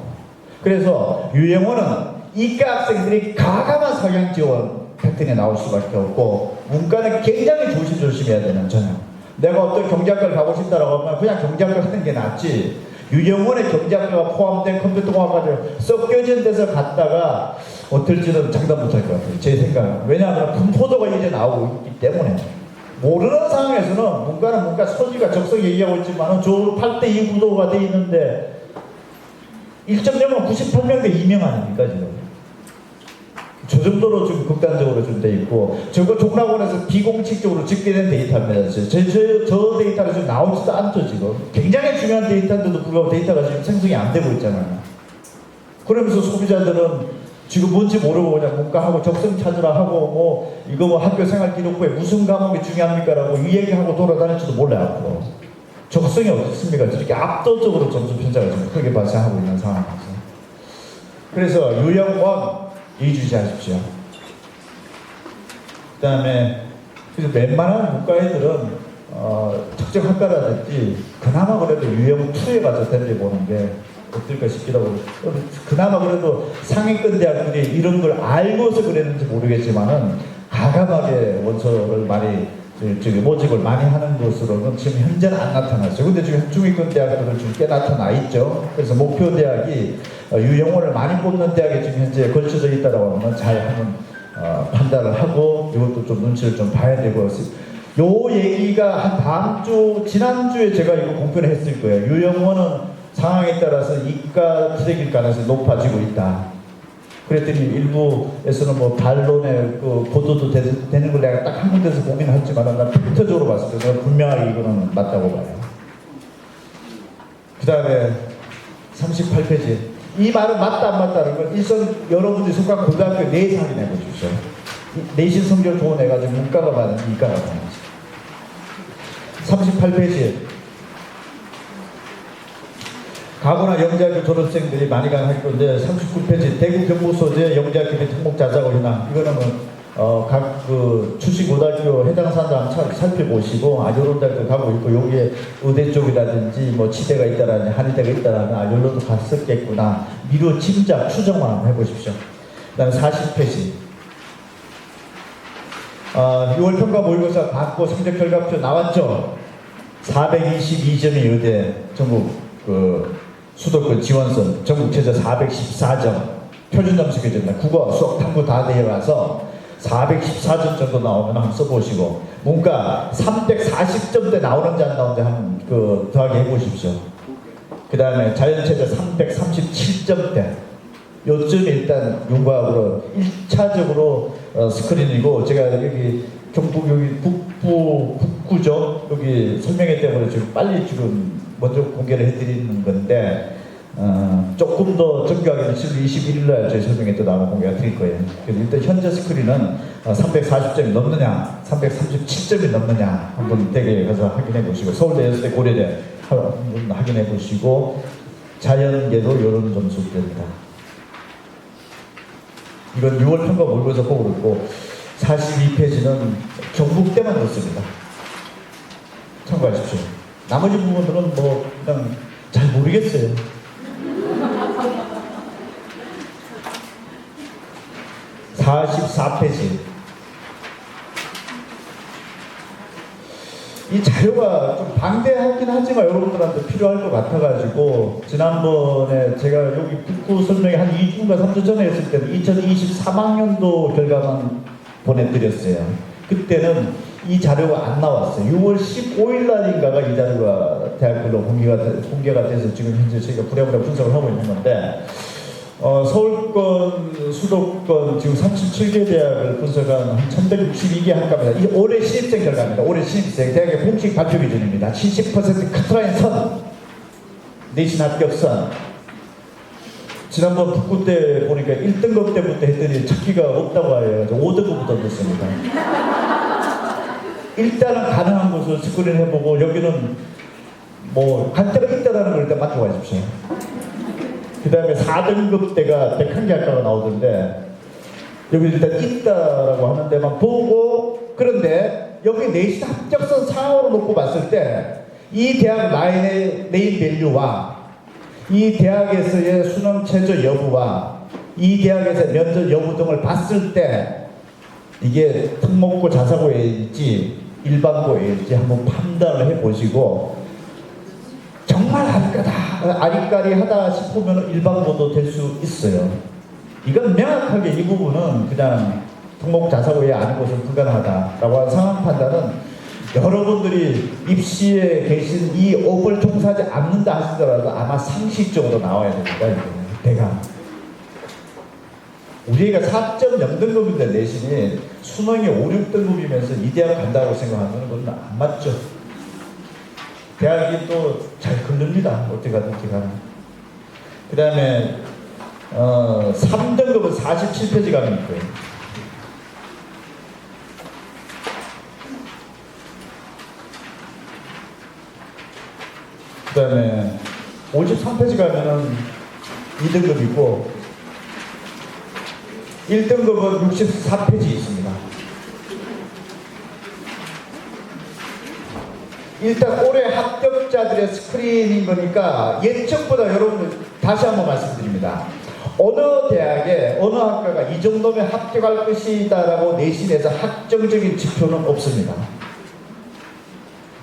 그래서 유형원은 이과 학생들이 과감한 성향 지원 패턴에 나올 수밖에 없고 문과는 굉장히 조심해야 되는 전형. 내가 어떤 경제학과를 가고 싶다라고 하면 그냥 경제학과 하는 게 낫지. 유형원의 경제학과가 포함된 컴퓨터공학과를 섞여진 데서 갔다가 어떨지는 장담 못할 것 같아요. 제 생각은. 왜냐하면 분포도가 이제 나오고 있기 때문에. 모르는 상황에서는 문과는 문과 소지가 적성 얘기하고 있지만 저 8대2 구도가 돼 있는데 1.0은 98명 대 2명 아닙니까 지금. 저 정도로 좀 극단적으로 좀 돼 있고 저거 종락원에서 비공식적으로 집계된 데이터입니다. 저 데이터가 지금 나오지도 않죠 지금. 굉장히 중요한 데이터인데도 불구하고 데이터가 지금 생성이 안 되고 있잖아요. 그러면서 소비자들은 지금 뭔지 모르고 그냥 문과하고 적성 찾으라 하고 뭐 이거 뭐 학교 생활 기록부에 무슨 과목이 중요합니까 라고 이 얘기하고 돌아다닐지도 몰라요 앞으로. 적성이 어떻습니까? 이렇게 압도적으로 점수 편차가 좀 크게 발생하고 있는 상황이죠. 그래서 유형원 이주시하십시오. 그 다음에 웬만한 문과 애들은 특정 학과라든지 그나마 그래도 유형2에 가서 던져보는 게 어떨까 싶기도 하고 그나마 그래도 상위권 대학들이 이런 걸 알고서 그랬는지 모르겠지만은 과감하게 원서를 많이 모집을 많이 하는 것으로는 지금 현재는 안 나타났어요. 근데 지금 중위권 대학들은 지금 꽤 나타나 있죠. 그래서 목표 대학이 유형원을 많이 뽑는 대학에 지금 현재 걸쳐져 있다라고 하면 잘 한번 판단을 하고 이것도 좀 눈치를 좀 봐야 되고 요 얘기가 한 다음 주 지난주에 제가 이거 공표를 했을 거예요. 유형원은 상황에 따라서 이과 트랙일 가능성이 높아지고 있다. 그랬더니 일부에서는 뭐 반론의 그 보도도 되는 걸 내가 딱 한 군데서 보긴 했지만 난 팩트적으로 봤을 때 분명하게 이거는 맞다고 봐요. 그 다음에 38페이지 이 말은 맞다 안 맞다는 걸 일선 여러분들이 속한 고등학교 내에서 확인해 보십시오. 내신 성적 좋은 애가 지금 문과가 많은지 이과가 많은지. 38페이지 가구나 영재학교 졸업생들이 많이 가는 학교인데 39페이지 대구 경북 소재 영재학교 및 특목 자사고 현황 이거는 각 그 출신 고등학교 해당 사람 살펴보시고 요런 데도 가고 있고 여기에 의대 쪽이라든지 뭐 치대가 있다라든지 한의대가 있다라는 여기로도 갔었겠구나 미루 짐작 추정만 한번 해보십시오. 그 다음에 40페이지 6월 평가 모의고사 받고 성적 결과표 나왔죠. 422점이 의대 전국 그 수도권 지원선 전국 최저 414점 표준 점수 기준입니다. 국어, 수학, 탐구 다 내려가서 414점 정도 나오면 한번 써보시고 문과 340점대 나오는지 안 나오는지 한번 그 더하기 해보십시오. 그 다음에 자연체제 337점대 요점이 일단 윤곽으로 1차적으로 스크린이고 제가 여기 경북 여기 북구죠. 여기 설명회 때문에 지금 빨리 지금 먼저 공개를 해드리는 건데 조금 더 정교하게는 21일 날 저희 설명회 또 나와 공개가 드릴 거예요. 그래서 일단 현재 스크린은 340점이 넘느냐, 337점이 넘느냐 한번 댁에 가서 확인해 보시고, 서울대, 여수대, 고려대 한번 확인해 보시고, 자연계도 이런 점수입니다. 이건 6월 평가 모의고사 보고 그렇고, 42페이지는 경북대만 넣습니다. 참고하십시오. 나머지 부분들은 뭐 그냥 잘 모르겠어요. 44페이지. 이 자료가 좀 방대하긴 하지만 여러분들한테 필요할 것 같아가지고, 지난번에 제가 여기 북구 설명회 한 2주인가 3주 전에 했을 때는 2023학년도 결과만 보내드렸어요. 그때는 이 자료가 안 나왔어요. 6월 15일 날인가가 이 자료가 대학별로 공개가 돼서 지금 현재 저희가 부랴부랴 분석을 하고 있는 건데, 서울권, 수도권 지금 37개 대학을 분석한 한 1162개 학과입니다. 이 올해 신입생 결과입니다. 올해 신입생 대학의 공식 발표 기준입니다. 70% 커트라인 선, 내신 합격선. 지난번 북구 때 보니까 1등급 때부터 했더니 찾기가 없다고 해요. 5등급부터 됐습니다. 일단은 가능한 곳을 스크린 해보고, 여기는 뭐 갈 데가 있다는 걸 일단 맞춰가십시오. 그 다음에 4등급 때가 101개 학과가 나오던데, 여기 일단 있다라고 하는 데만 보고, 그런데 여기 내신 합격선 상으로 놓고 봤을 때 이 대학 라인의 네임 밸류와 이 대학에서의 수능 최저 여부와 이 대학에서의 면접 여부 등을 봤을 때 이게 특목고 자사고일지 일반고일지 한번 판단을 해보시고, 정말 아리까리하다 싶으면 일반고도 될 수 있어요. 이건 명확하게 이 부분은 그냥 특목 자사고에 아닌 것은 불가능하다라고 하는 상황 판단은, 여러분들이 입시에 계신 이 업을 종사하지 않는다 하시더라도 아마 상식적으로 나와야 됩니다. 이게 대강. 우리 애가 4.0등급인데 내신이 수능이 5, 6등급이면서 이 대학 간다고 생각하면 그건 안 맞죠. 대학이 또 잘 걸립니다. 어떻게 가든지 가는. 그 다음에 3등급은 47페이지 가면 있고요. 그 다음에 53페이지 가면은 2등급이고, 1등급은 64페이지 있습니다. 일단 올해 합격자들의 스크린인 거니까 예측보다, 여러분들 다시 한번 말씀드립니다. 어느 대학에 어느 학과가 이 정도면 합격할 것이다라고 내신에서 확정적인 지표는 없습니다.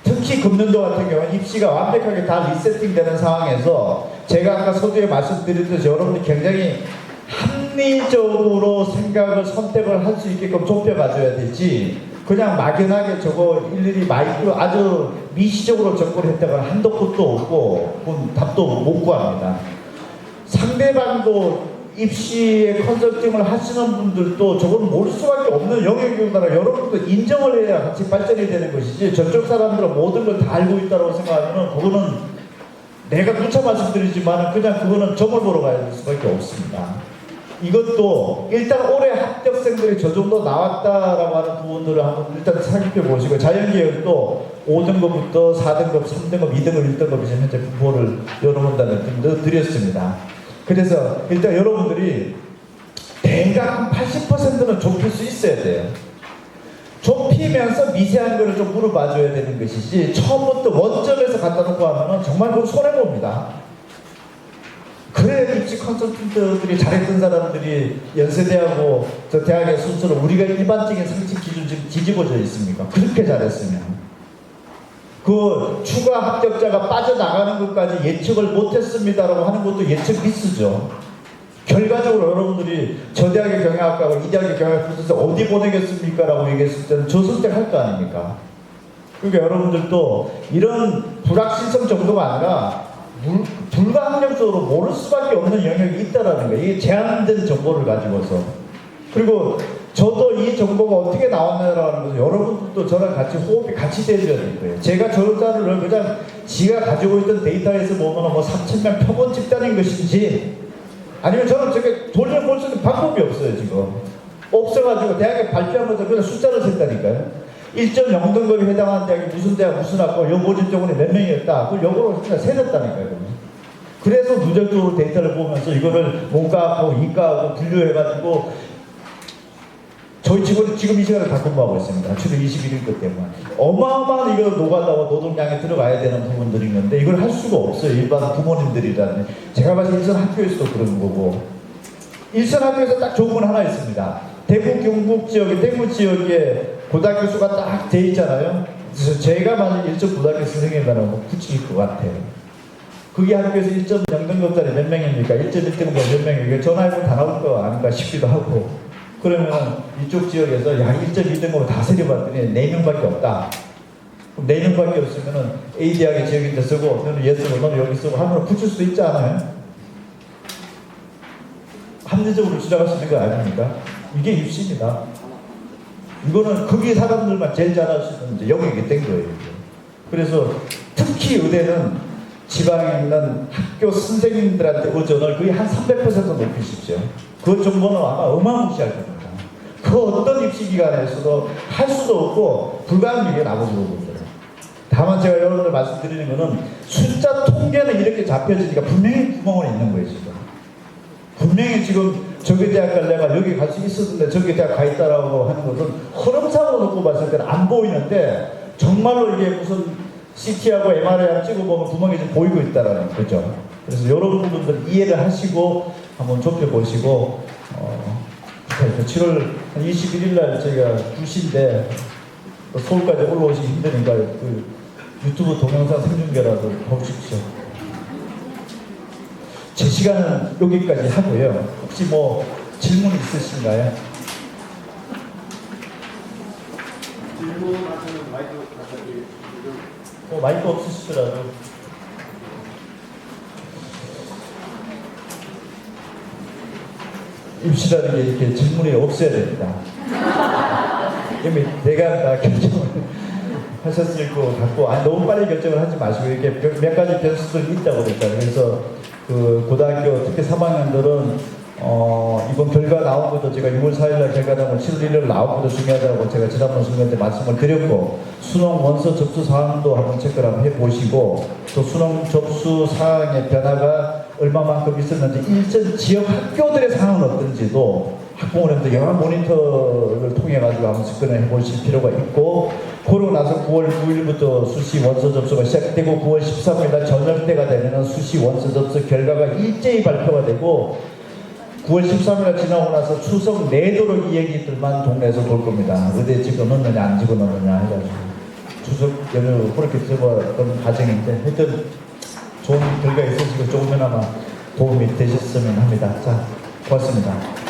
특히 금년도 같은 경우는 입시가 완벽하게 다 리세팅되는 상황에서, 제가 아까 서두에 말씀드렸듯이 여러분들이 굉장히 합리적으로 생각을 선택을 할 수 있게끔 좁혀가줘야 되지, 그냥 막연하게 저거 일일이 마이크로 아주 미시적으로 접근을 했다가 한도 끝도 없고 그건 답도 못 구합니다. 상대방도 입시에 컨설팅을 하시는 분들도 저건 모를 수밖에 없는 영역이구나, 여러분도 인정을 해야 같이 발전이 되는 것이지, 저쪽 사람들은 모든 걸 다 알고 있다고 생각하면 그거는, 내가 누차 말씀드리지만 그냥 그거는 점을 보러 가야 될 수밖에 없습니다. 이것도 일단 올해 합격생들이 저 정도 나왔다라고 하는 부분들을 한번 일단 살펴보시고, 자연계열도 5등급부터 4등급, 3등급, 2등급, 1등급 이제 현재 분포를 여러분들한테 드렸습니다. 그래서 일단 여러분들이 대략 80%는 좁힐 수 있어야 돼요. 좁히면서 미세한 거를 좀 물어봐줘야 되는 것이지, 처음부터 원점에서 갖다 놓고 하면은 정말 그건 손해봅니다. 그래야 입시 컨설턴트들이 잘했던 사람들이 연세대하고 저 대학의 순서로 우리가 일반적인 상식 기준 지금 뒤집어져 있습니까? 그렇게 잘했으면. 그 추가 합격자가 빠져나가는 것까지 예측을 못했습니다라고 하는 것도 예측 미스죠. 결과적으로 여러분들이 저 대학의 경영학과고 이 대학의 경영학과 붙어서 어디 보내겠습니까? 라고 얘기했을 때는 저 선택할 거 아닙니까? 그러니까 여러분들도 이런 불확실성 정도가 아니라 불가항력적으로 모를 수밖에 없는 영역이 있다라는 거예요. 이게 제한된 정보를 가지고서. 그리고 저도 이 정보가 어떻게 나왔냐라는 것을 여러분들도 저랑 같이 호흡이 같이 되어야 될 거예요. 제가 저 자료를 그냥 지가 가지고 있던 데이터에서 보면 뭐 3,000명 표본 집단인 것인지 아니면 저는 저게 돌려볼 수 있는 방법이 없어요, 지금. 없어가지고 대학에 발표하면서 그냥 숫자를 셌다니까요. 1.0등급에 해당하는 대학이 무슨 대학 무슨 학교 요 모집적으로 몇 명이었다. 그걸 요거로 그냥 세졌다니까요. 그래서 누적적으로 데이터를 보면서 이거를 문과하고 이과하고 분류해가지고 저희 직원이 지금 이 시간에 다 근무하고 있습니다. 주로 21일 것 때문에. 어마어마한 이거 노가다와 노동량에 들어가야 되는 부분들인 건데 이걸 할 수가 없어요. 일반 부모님들이라는. 제가 봤을 때 일선 학교에서도 그런 거고. 일선 학교에서 딱 좋은 건 하나 있습니다. 대구 경북 지역에 대구 지역에 고등학교 수가 딱 돼 있잖아요. 그래서 제가 만약 일선 고등학교 선생님이라면 뭐 붙일 것 같아요. 그게 학교에서 1.0등급짜리 몇 명입니까? 1.1등급 몇 명이니까 전화해보면 다 나올 거 아닌가 싶기도 하고. 그러면 이쪽 지역에서 야 1.2등급으로 다 세려봤더니 4명밖에 없다. 그럼 4명밖에 없으면은 A 대학의 지역인데 쓰고 너는 얘 쓰고 너는 여기 쓰고 하면 붙일 수도 있지 않아요? 합리적으로 지나갈 수 있는 거 아닙니까? 이게 입시입니다. 이거는 거기 사람들만 제일 잘할 수 있는 영역이 된 거예요. 그래서 특히 의대는 지방에 있는 학교 선생님들한테 의존을 거의 한 300% 높이십시오. 그 정보는 아마 어마무시할 겁니다. 그 어떤 입시기관에서도 할 수도 없고 불가능하게 나머지 부분들. 다만 제가 여러분들 말씀드리는 거는 숫자 통계는 이렇게 잡혀지니까 분명히 구멍은 있는 거예요 지금. 분명히 지금 저기 대학 갈 내가 여기 갈 수 있었는데 저기 대학 가 있다라고 하는 것은 흐름상으로 놓고 봤을 때는 안 보이는데 정말로 이게 무슨 CT하고 MRI 찍어보면 구멍이 좀 보이고 있다라는 거죠. 그래서 여러분들 이해를 하시고 한번 좁혀보시고 7월 21일 날 저희가 2시인데 서울까지 올라오시기 힘드니까 그 유튜브 동영상 생중계라도 보십시오. 제 시간은 여기까지 하고요. 혹시 뭐 질문 있으신가요? 질문하시는 마이크 갖다 드리고 마이크 없으시더라도 입시라는 게 이렇게 질문이 없어야 됩니다. 이미 대강 다 결정을 하셨을 것 같고 너무 빨리 결정을 하지 마시고 이렇게 몇 가지 변수들이 있다고 그랬잖아요. 그래서 그 고등학교 특히 3학년들은 이번 결과 나온 것도 제가 6월 4일날 결과 나온 7월 1일 나온 것도 중요하다고 제가 지난번 순간 때 말씀을 드렸고 수능 원서 접수 사항도 한번 체크를 한번 해보시고 또 수능 접수 사항의 변화가 얼마만큼 있었는지 일전 지역 학교들의 상황은 어떤지도 학부모님들 여러 모니터를 통해 가지고 한번 접근을 해보실 필요가 있고 그러고 나서 9월 9일부터 수시 원서 접수가 시작되고 9월 13일날 저녁 때가 되면 수시 원서 접수 결과가 일제히 발표가 되고 9월 13일날 지나고 나서 추석 내도록 이 얘기들만 동네에서 볼 겁니다. 의대 집어넣느냐 안 집어넣느냐 해가지고 추석 연휴 그렇게 집어넣은 과정인데 하여튼 좋은 결과 있으시고 조금이나마 도움이 되셨으면 합니다. 자, 고맙습니다.